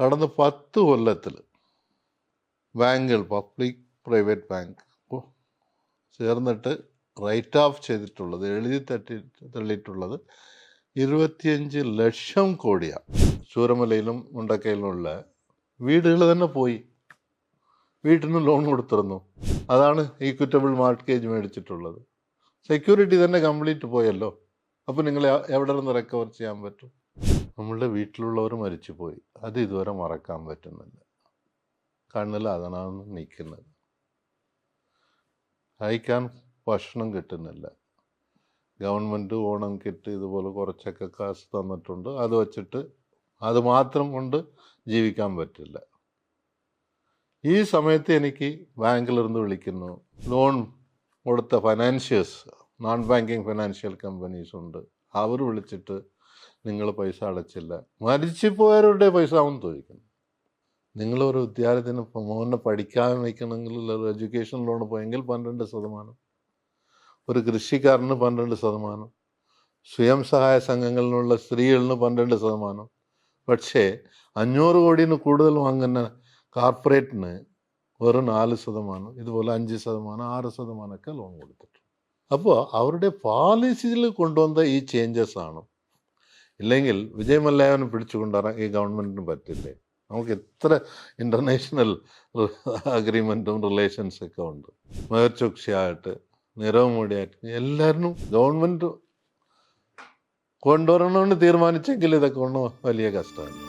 കടന്ന് 10 കൊല്ലത്തിൽ ബാങ്കുകൾ, പബ്ലിക് പ്രൈവറ്റ് ബാങ്ക് ചേർന്നിട്ട് റൈറ്റ് ഓഫ് ചെയ്തിട്ടുള്ളത്, തള്ളിയിട്ടുള്ളത് 25 ലക്ഷം കോടിയാണ്. ചൂരമലയിലും മുണ്ടക്കയിലുമുള്ള വീടുകൾ തന്നെ പോയി. വീട്ടിന് ലോൺ കൊടുത്തിരുന്നു. അതാണ് ഈക്വിറ്റബിൾ മാർട്ട്ഗേജ് മേടിച്ചിട്ടുള്ളത്. സെക്യൂരിറ്റി തന്നെ കംപ്ലീറ്റ് പോയല്ലോ. അപ്പോൾ നിങ്ങൾ എവിടെ നിന്ന് റിക്കവർ ചെയ്യാൻ പറ്റും? നമ്മളുടെ വീട്ടിലുള്ളവർ മരിച്ചുപോയി, അത് ഇതുവരെ മറക്കാൻ പറ്റുന്നില്ല. കണ്ണിൽ അതാണ് നിൽക്കുന്നത്. കഴിക്കാൻ ഭക്ഷണം കിട്ടുന്നില്ല. ഗവൺമെൻറ് ഓണം കിറ്റ് ഇതുപോലെ കുറച്ചൊക്കെ കാശ് തന്നിട്ടുണ്ട്. അത് വച്ചിട്ട് അത് മാത്രം കൊണ്ട് ജീവിക്കാൻ പറ്റില്ല. ഈ സമയത്ത് എനിക്ക് ബാങ്കിലിருந்து വിളിക്കുന്നു. ലോൺ കൊടുത്ത financials, non banking financial companies ഉണ്ട്. അവർ വിളിച്ചിട്ട് നിങ്ങൾ പൈസ അടച്ചില്ല, മരിച്ചുപോയവരുടെ പൈസ ആവും ചോദിക്കുന്നു. നിങ്ങളൊരു വിദ്യാർത്ഥിന് മോനെ പഠിക്കാൻ വയ്ക്കണമെങ്കിൽ ഒരു എഡ്യൂക്കേഷൻ ലോൺ പോയെങ്കിൽ 12%, ഒരു കൃഷിക്കാരന് 12%, സ്വയം സഹായ സംഘങ്ങളിലുള്ള സ്ത്രീകളിന് 12%. പക്ഷേ 500 കോടിന് കൂടുതൽ വാങ്ങുന്ന കോർപ്പറേറ്റിന് വെറും 4%, ഇതുപോലെ 5%, 6%ഒക്കെ ലോൺ കൊടുത്തിട്ടുണ്ട്. അപ്പോൾ അവരുടെ പോളിസിയിൽ കൊണ്ടുവന്ന ഈ ചേഞ്ചസ് ആണ്. ഇല്ലെങ്കിൽ വിജയ് മല്യനെ പിടിച്ചുകൊണ്ടുവരാൻ ഈ ഗവൺമെൻറ്റിന് പറ്റില്ലേ? നമുക്ക് എത്ര ഇൻ്റർനാഷണൽ അഗ്രിമെൻറ്റും റിലേഷൻസൊക്കെ ഉണ്ട്. മേയർ ചോക്സി ആയിട്ട്, നീരവ് മോഡി ആയിട്ട്, എല്ലാവരും ഗവൺമെൻറ് കൊണ്ടുവരണമെന്ന് തീരുമാനിച്ചെങ്കിൽ ഇതൊക്കെ കൊണ്ട് വലിയ കഷ്ടമാണ്.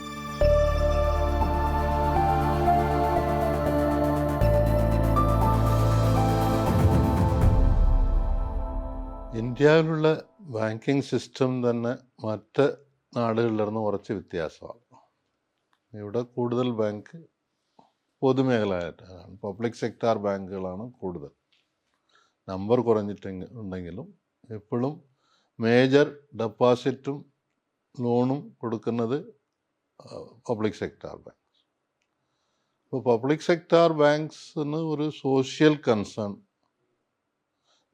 ഇന്ത്യയിലുള്ള ബാങ്കിങ് സിസ്റ്റം തന്നെ മറ്റ് നാടുകളിൽ നിന്ന് കുറച്ച് വ്യത്യാസമാണ്. ഇവിടെ കൂടുതൽ ബാങ്ക് പൊതുമേഖലയായിട്ടാണ്, പബ്ലിക് സെക്ടർ ബാങ്കുകളാണ് കൂടുതൽ. നമ്പർ കുറഞ്ഞിട്ടുണ്ടെങ്കിലും എപ്പോഴും മേജർ ഡെപ്പോസിറ്റും ലോണും കൊടുക്കുന്നത് പബ്ലിക് സെക്ടർ ബാങ്ക്സ്. അപ്പോൾ പബ്ലിക് സെക്ടർ ബാങ്ക്സിന് ഒരു സോഷ്യൽ കൺസേൺ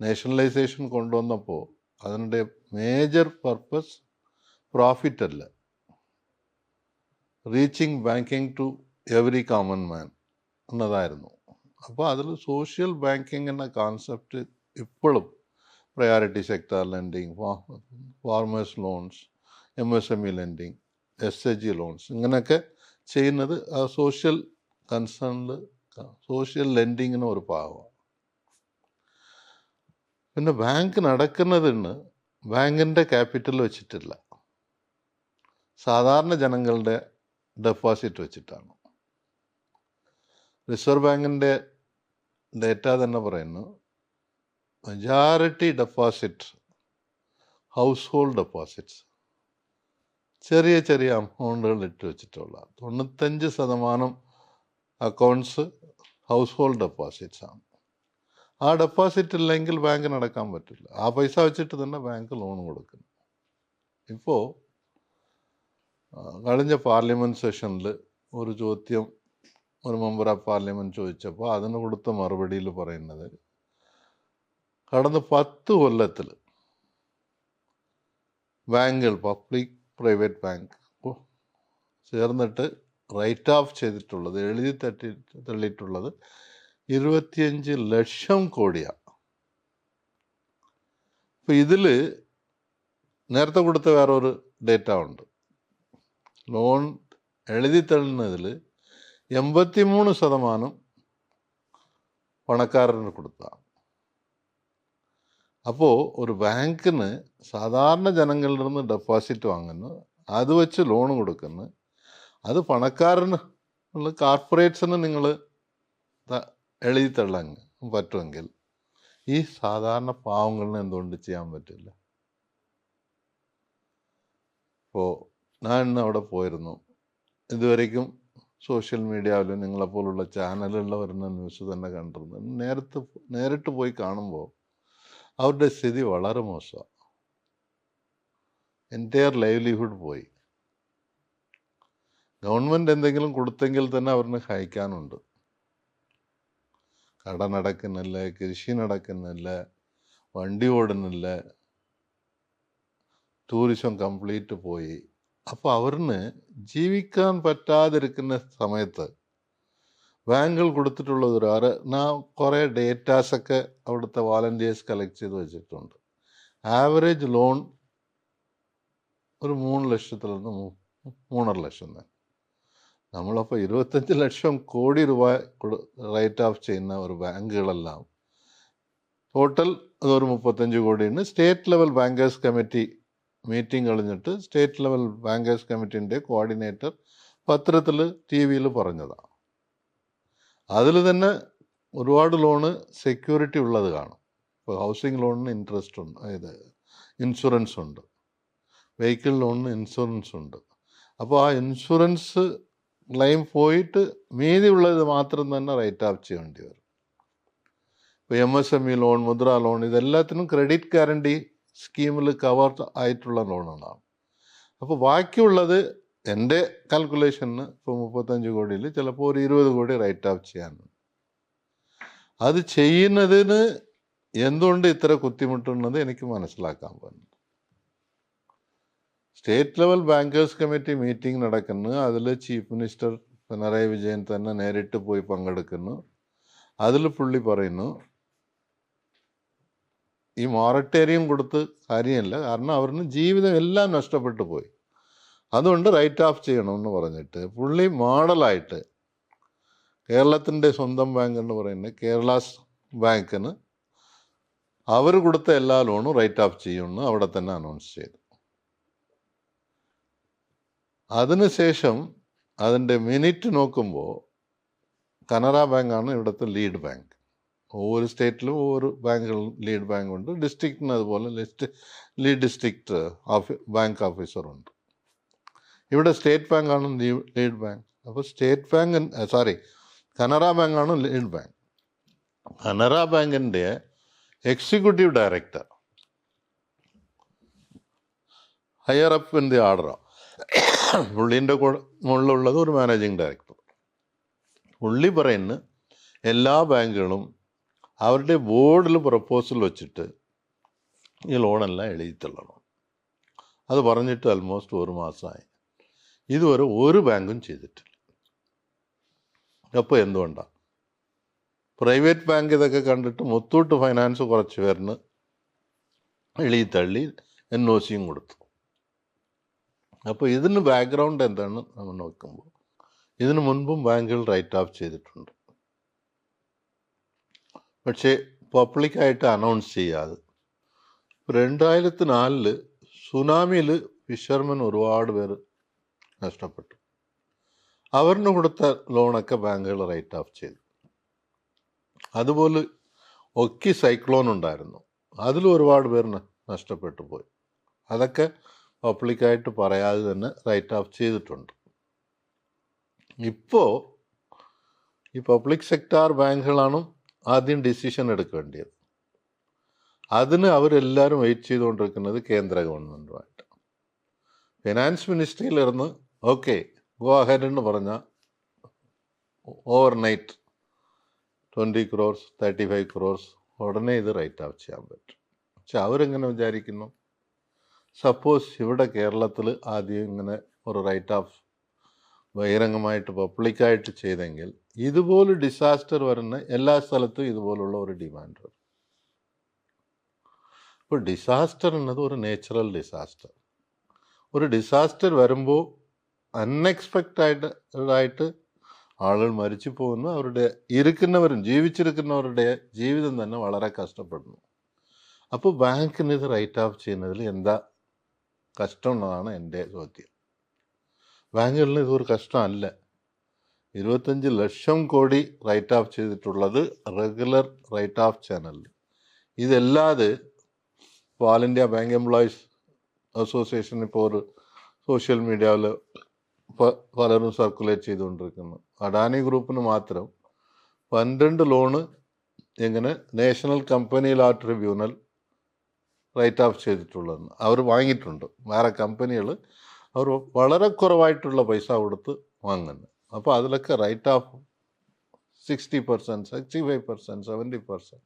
നാഷണലൈസേഷൻ കൊണ്ടുവന്നപ്പോൾ അതിൻ്റെ മേജർ പർപ്പസ് പ്രോഫിറ്റ് അല്ല, reaching banking to every common man എന്നതായിരുന്നു. അപ്പോൾ അതിൽ സോഷ്യൽ ബാങ്കിങ് എന്ന കോൺസെപ്റ്റ് ഇപ്പോഴും priority sector lending, farmers loans, MSME lending, SHG loans, ഇങ്ങനെയൊക്കെ ചെയ്യുന്നത് ആ സോഷ്യൽ കൺസേണിൽ സോഷ്യൽ ലെൻഡിങ്ങിന് ഒരു ഭാഗമാണ്. പിന്നെ ബാങ്ക് നടക്കുന്നതിന് ബാങ്കിൻ്റെ ക്യാപിറ്റൽ വെച്ചിട്ടില്ല, സാധാരണ ജനങ്ങളുടെ ഡെപ്പോസിറ്റ് വെച്ചിട്ടാണ്. റിസർവ് ബാങ്കിൻ്റെ ഡേറ്റ തന്നെ പറയുന്നു, majority deposit house hold deposits, ചെറിയ ചെറിയ അമൗണ്ടുകൾ ഇട്ട് വെച്ചിട്ടുള്ള 95% അക്കൗണ്ട്സ് ഹൗസ് ഹോൾഡ് ഡെപ്പോസിറ്റ്സ് ആണ്. ആ ഡെപ്പോസിറ്റ് ഇല്ലെങ്കിൽ ബാങ്ക് നടക്കാൻ പറ്റില്ല. ആ പൈസ വെച്ചിട്ട് തന്നെ ബാങ്ക് ലോൺ കൊടുക്കുന്നു. ഇപ്പോൾ കഴിഞ്ഞ പാർലമെൻറ്റ് സെഷനിൽ ഒരു ചോദ്യം ഒരു മെമ്പർ ഓഫ് പാർലമെൻറ്റ് ചോദിച്ചപ്പോൾ അതിന് കൊടുത്ത മറുപടിയിൽ പറയുന്നത്, കടന്ന് 10 കൊല്ലത്തിൽ ബാങ്കുകൾ, പബ്ലിക് പ്രൈവറ്റ് ബാങ്ക് ചേർന്നിട്ട് റൈറ്റ് ഓഫ് ചെയ്തിട്ടുള്ളത്, തള്ളിയിട്ടുള്ളത് 25 ലക്ഷം കോടിയാണ്. അപ്പോൾ ഇതിൽ നേരത്തെ കൊടുത്ത വേറൊരു ഡേറ്റ ഉണ്ട്. ലോൺ തള്ളുന്നതിൽ 83% പണക്കാരന് കൊടുത്തതാണ്. അപ്പോൾ ഒരു ബാങ്കിന് സാധാരണ ജനങ്ങളിൽ നിന്ന് ഡെപ്പോസിറ്റ് വാങ്ങുന്നു, അത് വെച്ച് ലോൺ കൊടുക്കുന്നു, അത് പണക്കാരന് ഉള്ള കോർപ്പറേറ്റ്സിന് നിങ്ങൾ തള്ളാൻ പറ്റുമെങ്കിൽ ഈ സാധാരണ പാവങ്ങളിന് എന്തുകൊണ്ട് ചെയ്യാൻ പറ്റില്ല? ഇപ്പോൾ ഞാൻ ഇന്ന് അവിടെ പോയിരുന്നു. ഇതുവരേക്കും സോഷ്യൽ മീഡിയയിലും നിങ്ങളെപ്പോലുള്ള ചാനലുകളിൽ വരുന്ന ന്യൂസ് തന്നെ കണ്ടിരുന്നു. നേരിട്ട് പോയി കാണുമ്പോൾ അവരുടെ സ്ഥിതി വളരെ മോശമാണ്. എൻ്റയർ ലൈവ്ലിഹുഡ് പോയി. ഗവൺമെൻറ് എന്തെങ്കിലും കൊടുത്തെങ്കിൽ തന്നെ അവരിന് കഴിക്കാനുണ്ട്. കട നടക്കുന്നില്ല, കൃഷി നടക്കുന്നില്ല, വണ്ടി ഓടുന്നില്ല, ടൂറിസം കംപ്ലീറ്റ് പോയി. അപ്പോൾ അവരിന് ജീവിക്കാൻ പറ്റാതിരിക്കുന്ന സമയത്ത് ബാങ്കുകൾ കൊടുത്തിട്ടുള്ളത് ഞാൻ കുറേ ഡേറ്റാസൊക്കെ അവിടുത്തെ വാളണ്ടിയേഴ്സ് കളക്ട് ചെയ്ത് വെച്ചിട്ടുണ്ട്. ആവറേജ് ലോൺ ഒരു 3 ലക്ഷത്തിൽ നിന്ന് 3.5 ലക്ഷം തന്നെ. നമ്മളപ്പോൾ 25 ലക്ഷം കോടി രൂപ റൈറ്റ് ഓഫ് ചെയ്യുന്ന ഒരു ബാങ്കുകളെല്ലാം ടോട്ടൽ അതൊരു 35 കോടിയാണ്. State level bankers committee meeting കഴിഞ്ഞിട്ട് സ്റ്റേറ്റ് ലെവൽ ബാങ്കേഴ്സ് കമ്മിറ്റിൻ്റെ കോർഡിനേറ്റർ പത്രത്തിൽ TV-യിൽ പറഞ്ഞതാണ്. അതിൽ തന്നെ ഒരുപാട് ലോണ് സെക്യൂരിറ്റി ഉള്ളത് കാണും. ഇപ്പോൾ ഹൗസിംഗ് ലോണിന് ഇൻട്രസ്റ്റ് ഉണ്ട്, അതായത് ഇൻഷുറൻസ് ഉണ്ട്, വെഹിക്കിൾ ലോണിന് ഇൻഷുറൻസ് ഉണ്ട്. അപ്പോൾ ആ ഇൻഷുറൻസ് ക്ലെയിം പോയിട്ട് മീതിയുള്ളത് മാത്രം തന്നെ റൈറ്റ് ഓഫ് ചെയ്യേണ്ടി വരും. ഇപ്പോൾ MSME ലോൺ, മുദ്ര ലോൺ, ഇതെല്ലാത്തിനും ക്രെഡിറ്റ് ഗ്യാരണ്ടി സ്കീമിൽ കവർ ആയിട്ടുള്ള ലോണുകളാണ്. അപ്പോൾ ബാക്കിയുള്ളത് എൻ്റെ കാൽക്കുലേഷന് ഇപ്പോൾ 35 കോടിയിൽ ചിലപ്പോൾ ഒരു 20 കോടി റൈറ്റ് ഓഫ് ചെയ്യാനുണ്ട്. അത് ചെയ്യുന്നതിന് എന്തുകൊണ്ട് ഇത്ര ബുദ്ധിമുട്ടുള്ളത് എനിക്ക് മനസ്സിലാക്കാൻ പറ്റുന്നു. State level bankers committee meeting നടക്കുന്നു. അതിൽ ചീഫ് മിനിസ്റ്റർ പിണറായി വിജയൻ തന്നെ നേരിട്ട് പോയി പങ്കെടുക്കുന്നു. അതിൽ പുള്ളി പറയുന്നു ഈ മൊറട്ടേറിയം കൊടുത്ത് കാര്യമില്ല, കാരണം അവരിന് ജീവിതം എല്ലാം നഷ്ടപ്പെട്ടു പോയി, അതുകൊണ്ട് റൈറ്റ് ഓഫ് ചെയ്യണമെന്ന് പറഞ്ഞിട്ട് പുള്ളി മോഡലായിട്ട് കേരളത്തിൻ്റെ സ്വന്തം ബാങ്ക് എന്ന് പറയുന്നത് കേരള ബാങ്കിന് അവർ കൊടുത്ത എല്ലാ ലോണും റൈറ്റ് ഓഫ് ചെയ്യുമെന്ന് അവിടെ തന്നെ അനൗൺസ് ചെയ്തു. അതിനുശേഷം അതിൻ്റെ മിനിറ്റ് നോക്കുമ്പോൾ കനറ ബാങ്കാണ് ഇവിടുത്തെ ലീഡ് ബാങ്ക്. ഒவ்வொரு സ്റ്റേറ്റിലും ഒவ்வொரு ബാങ്കുകൾ ലീഡ് ബാങ്ക് ഉണ്ട്. ഡിസ്ട്രിക്റ്റിന് അതുപോലെ ലീഡ് ഡിസ്ട്രിക്റ്റ് ബാങ്ക് ഓഫീസറുണ്ട്. ഇവിടെ സ്റ്റേറ്റ് ബാങ്കാണ് ലീഡ് ബാങ്ക്. അപ്പോൾ കനറ ബാങ്കാണ് ലീഡ് ബാങ്ക്. കനറ ബാങ്കിൻ്റെ executive director higher up in the order, പുള്ളീൻ്റെ മുകളിലുള്ളത് ഒരു മാനേജിങ് ഡയറക്ടർ. പുള്ളി പറയുന്ന എല്ലാ ബാങ്കുകളും അവരുടെ ബോർഡിൽ പ്രപ്പോസൽ വെച്ചിട്ട് ഈ ലോണെല്ലാം എഴുതിത്തള്ളണം. അത് പറഞ്ഞിട്ട് ആൾമോസ്റ്റ് 1 മാസമായി. ഇതുവരെ ഒരു ബാങ്കും ചെയ്തിട്ടില്ല. അപ്പോൾ എന്തുകൊണ്ടാണ്? പ്രൈവറ്റ് ബാങ്ക് ഇതൊക്കെ കണ്ടിട്ട് മുത്തൂട്ട് ഫൈനാൻസ് കുറച്ച് പേരിന് എഴുതിത്തള്ളി NOCയും കൊടുത്തു. അപ്പോൾ ഇതിന് ബാക്ക്ഗ്രൗണ്ട് എന്താണ് നമ്മൾ നോക്കുമ്പോൾ, ഇതിനു മുൻപും ബാങ്കുകൾ റൈറ്റ് ഓഫ് ചെയ്തിട്ടുണ്ട്. പക്ഷേ പബ്ലിക്കായിട്ട് അനൗൺസ് ചെയ്യാതെ. 2004 സുനാമിയിൽ ഫിഷർമെൻ ഒരുപാട് പേര് നഷ്ടപ്പെട്ടു. അവരിന് കൊടുത്ത ലോണൊക്കെ ബാങ്കുകൾ റൈറ്റ് ഓഫ് ചെയ്തു. അതുപോലെ ഒക്കി സൈക്ലോൺ ഉണ്ടായിരുന്നു, അതിലും ഒരുപാട് പേർ നഷ്ടപ്പെട്ടു പോയി. അതൊക്കെ പബ്ലിക്കായിട്ട് പറയാതെ തന്നെ റൈറ്റ് ഓഫ് ചെയ്തിട്ടുണ്ട്. ഇപ്പോൾ ഈ പബ്ലിക് സെക്ടർ ബാങ്കുകളാണ് ആദ്യം ഡിസിഷൻ എടുക്കേണ്ടത്. അതിന് അവരെല്ലാവരും വെയിറ്റ് ചെയ്തുകൊണ്ടിരിക്കുന്നത് കേന്ദ്ര ഗവൺമെൻറ്റുമായിട്ട്. ഫിനാൻസ് മിനിസ്ട്രിയിലിരുന്ന് ഓക്കെ ഗോ അഹെഡ് എന്ന് പറഞ്ഞാൽ ഓവർനൈറ്റ് 20 crores 35 crores ഉടനെ ഇത് റൈറ്റ് ഓഫ് ചെയ്യാൻ പറ്റും. പക്ഷെ അവരെങ്ങനെ വിചാരിക്കുന്നു, സപ്പോസ് ഇവിടെ കേരളത്തിൽ ആദ്യം ഇങ്ങനെ ഒരു റൈറ്റ് ഓഫ് ബഹിരംഗമായിട്ട് പബ്ലിക്കായിട്ട് ചെയ്തെങ്കിൽ ഇതുപോലെ ഡിസാസ്റ്റർ വരുന്ന എല്ലാ സ്ഥലത്തും ഇതുപോലുള്ള ഒരു ഡിമാൻഡ് വരും. ഇപ്പോൾ ഡിസാസ്റ്റർ എന്നത് ഒരു നാച്ചുറൽ ഡിസാസ്റ്റർ. ഒരു ഡിസാസ്റ്റർ വരുമ്പോൾ അൺഎക്സ്പെക്റ്റഡായിട്ട് ആളുകൾ മരിച്ചു പോകുന്നു. അവരുടെ ജീവിച്ചിരിക്കുന്നവരുടെ ജീവിതം തന്നെ വളരെ കഷ്ടപ്പെടുന്നു. അപ്പോൾ ബാങ്കിന് ഇത് റൈറ്റ് ഓഫ് ചെയ്യുന്നതിൽ എന്താ കഷ്ടമുള്ളതാണ് എൻ്റെ ചോദ്യം. ബാങ്കുകളിന് ഇതൊരു കഷ്ടമല്ല. 25 ലക്ഷം കോടി റൈറ്റ് ഓഫ് ചെയ്തിട്ടുള്ളത് റെഗുലർ റൈറ്റ് ഓഫ് ചാനലിൽ. ഇതല്ലാതെ ഇപ്പോൾ all India bank employees association ഇപ്പോൾ ഒരു സോഷ്യൽ മീഡിയയിൽ പലരും സർക്കുലേറ്റ് ചെയ്തുകൊണ്ടിരിക്കുന്നു. അഡാനി ഗ്രൂപ്പിന് മാത്രം 12 ലോണ് ഇങ്ങനെ national company law tribunal write off ചെയ്തിട്ടുള്ളതെന്ന് അവർ വാങ്ങിയിട്ടുണ്ട്. വേറെ കമ്പനികൾ അവർ വളരെ കുറവായിട്ടുള്ള പൈസ കൊടുത്ത് വാങ്ങുന്നു. അപ്പോൾ അതിലൊക്കെ റൈറ്റ് ഓഫ് 60%, 65%, 70%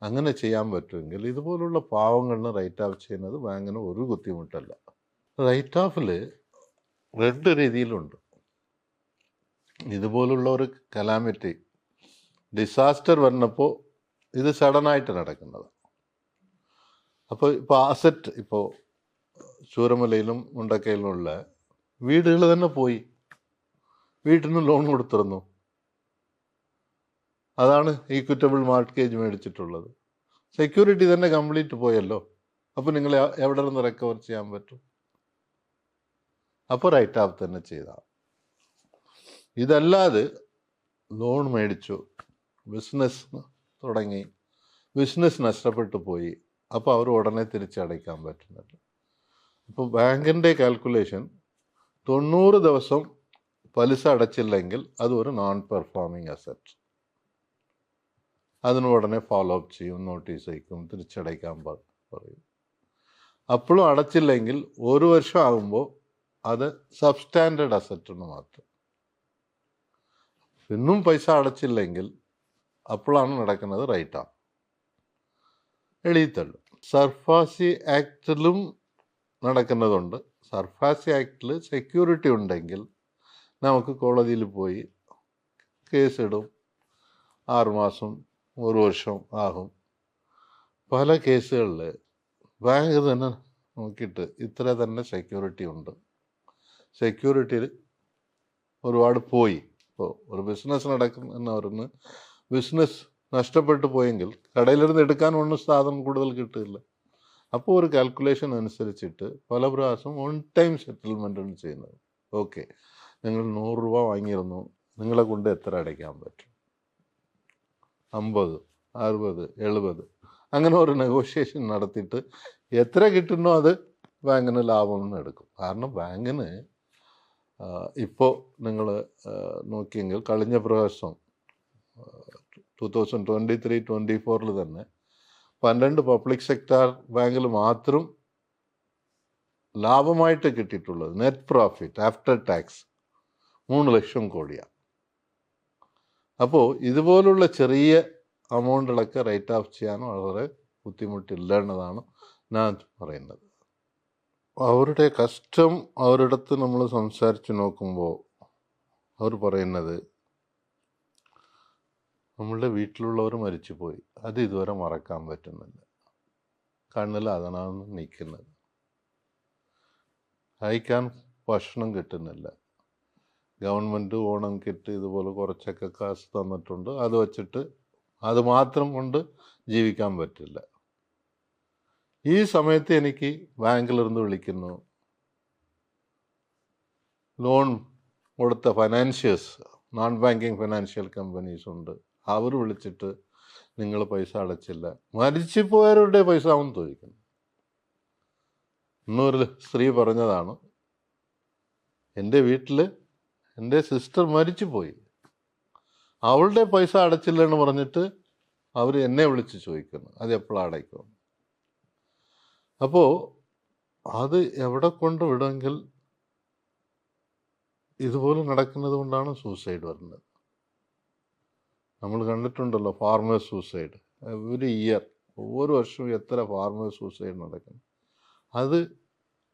അങ്ങനെ ചെയ്യാൻ പറ്റുമെങ്കിൽ ഇതുപോലുള്ള പാവങ്ങളിന് റൈറ്റ് ഓഫ് ചെയ്യുന്നത് ബാങ്കിന് ഒരു ബുദ്ധിമുട്ടല്ല. റൈറ്റ് ഓഫിൽ രണ്ട് രീതിയിലുണ്ട്. ഇതുപോലുള്ള ഒരു കലാമിറ്റി ഡിസാസ്റ്റർ വന്നപ്പോൾ ഇത് സഡനായിട്ട് നടക്കുന്നത്. അപ്പോൾ ഇപ്പോൾ അസറ്റ് ഇപ്പോൾ ചൂരമലയിലും മുണ്ടക്കയിലുമുള്ള വീടുകൾ തന്നെ പോയി. വീട്ടിൽ നിന്ന് ലോൺ കൊടുത്തിരുന്നു. അതാണ് ഈക്വിറ്റബിൾ മാർട്ട്ഗേജ് മേടിച്ചിട്ടുള്ളത്. സെക്യൂരിറ്റി തന്നെ കംപ്ലീറ്റ് പോയല്ലോ. അപ്പോൾ നിങ്ങൾ എവിടെ നിന്ന് റിക്കവർ ചെയ്യാൻ പറ്റും? അപ്പോൾ റൈറ്റ് ഓഫ് തന്നെ ചെയ്താൽ. ഇതല്ലാതെ ലോൺ മേടിച്ചു, ബിസിനസ് തുടങ്ങി, ബിസിനസ് നഷ്ടപ്പെട്ടു പോയി, അപ്പോൾ അവർ ഉടനെ തിരിച്ചടയ്ക്കാൻ പറ്റുന്നില്ല. ഇപ്പോൾ ബാങ്കിൻ്റെ കാൽക്കുലേഷൻ 90 ദിവസം പലിശ അടച്ചില്ലെങ്കിൽ അത് ഒരു നോൺ പെർഫോമിങ് അസറ്റ്. അതിന് ഉടനെ ഫോളോ അപ്പ് ചെയ്യും, നോട്ടീസ് അയക്കും, തിരിച്ചടയ്ക്കാൻ പറയും. അപ്പോഴും അടച്ചില്ലെങ്കിൽ 1 വർഷം ആകുമ്പോൾ അത് സബ്സ്റ്റാൻഡേർഡ് അസറ്റിന് മാത്രം. ഇന്നും പൈസ അടച്ചില്ലെങ്കിൽ അപ്പോഴാണ് നടക്കുന്നത് റൈറ്റ് ഓഫ്, എഴുതിത്തള്ളു. സർഫാസി ആക്ടിലും നടക്കുന്നതുണ്ട്. സർഫാസി ആക്ടിൽ സെക്യൂരിറ്റി ഉണ്ടെങ്കിൽ നമുക്ക് കോടതിയിൽ പോയി കേസിടും. 6 മാസം 1 വർഷം ആകും. പല കേസുകളിൽ ബാങ്ക് തന്നെ നോക്കിയിട്ട് ഇത്ര തന്നെ സെക്യൂരിറ്റി ഉണ്ട്, സെക്യൂരിറ്റിയിൽ ഒരുപാട് പോയി. ഇപ്പോൾ ഒരു ബിസിനസ് നടക്കുന്നവരിന്ന് ബിസിനസ് നഷ്ടപ്പെട്ടു പോയെങ്കിൽ കടയിലിരുന്ന് എടുക്കാൻ ഒന്നും സാധനം കൂടുതൽ കിട്ടില്ല. അപ്പോൾ ഒരു കാൽക്കുലേഷൻ അനുസരിച്ചിട്ട് പല പ്രാവശ്യം 1 ടൈം സെറ്റിൽമെൻറ്റാണ് ചെയ്യുന്നത്. ഓക്കെ, നിങ്ങൾ 100 രൂപ വാങ്ങിയിരുന്നു, നിങ്ങളെ കൊണ്ട് എത്ര അടയ്ക്കാൻ പറ്റും? 50, 60, 70 അങ്ങനെ ഒരു നെഗോഷിയേഷൻ നടത്തിയിട്ട് എത്ര കിട്ടുന്നോ അത് ബാങ്കിന് ലാഭമെന്ന് എടുക്കും. കാരണം ബാങ്കിന് ഇപ്പോൾ നിങ്ങൾ നോക്കിയെങ്കിൽ കഴിഞ്ഞ പ്രാവശ്യം 2023-24 തന്നെ 12 പബ്ലിക് സെക്ടർ ബാങ്കിൽ മാത്രം ലാഭമായിട്ട് കിട്ടിയിട്ടുള്ളത് നെറ്റ് പ്രോഫിറ്റ് ആഫ്റ്റർ ടാക്സ് 3 ലക്ഷം കോടിയാണ്. അപ്പോൾ ഇതുപോലുള്ള ചെറിയ അമൗണ്ടുകളൊക്കെ റൈറ്റ് ഓഫ് ചെയ്യാൻ വളരെ ബുദ്ധിമുട്ടില്ല എന്നതാണ് ഞാൻ പറയുന്നത്. അവരുടെ കഷ്ടം അവരിടത്ത് നമ്മൾ സംസാരിച്ച് നോക്കുമ്പോൾ അവർ പറയുന്നത് നമ്മളുടെ വീട്ടിലുള്ളവർ മരിച്ചുപോയി, അത് ഇതുവരെ മറക്കാൻ പറ്റുന്നില്ല, കണ്ണിൽ അതിനാണ് നിൽക്കുന്നത്, കഴിക്കാൻ ഭക്ഷണം കിട്ടുന്നില്ല, ഗവൺമെൻറ് ഓണം കിറ്റ് ഇതുപോലെ കുറച്ചൊക്കെ കാശ് തന്നിട്ടുണ്ട്, അത് വച്ചിട്ട് അത് മാത്രം കൊണ്ട് ജീവിക്കാൻ പറ്റില്ല. ഈ സമയത്ത് എനിക്ക് ബാങ്കിലിருந்து വിളിക്കുന്നു, ലോൺ കൊടുത്ത financials, non banking financial companies ഉണ്ട്, അവർ വിളിച്ചിട്ട് നിങ്ങൾ പൈസ അടച്ചില്ല, മരിച്ചുപോയവരുടെ പൈസ ആവുമെന്ന് ചോദിക്കുന്നു. ഇന്നൊരു സ്ത്രീ പറഞ്ഞതാണ്, എൻ്റെ വീട്ടിൽ എൻ്റെ സിസ്റ്റർ മരിച്ചു പോയി, അവളുടെ പൈസ അടച്ചില്ലെന്ന് പറഞ്ഞിട്ട് അവർ എന്നെ വിളിച്ച് ചോദിക്കുന്നു അത് എപ്പോഴാണ് അടയ്ക്കും. അപ്പോൾ അത് എവിടെ കൊണ്ട് വിടുമെങ്കിൽ ഇതുപോലെ നടക്കുന്നത് കൊണ്ടാണ് സൂസൈഡ് വരുന്നത്. നമ്മൾ കണ്ടിട്ടുണ്ടല്ലോ ഫാർമേഴ്സ് സൂസൈഡ്, എവറി ഇയർ ഓരോ വർഷവും എത്ര ഫാർമേഴ്സ് സൂസൈഡ് നടക്കുന്നു. അത്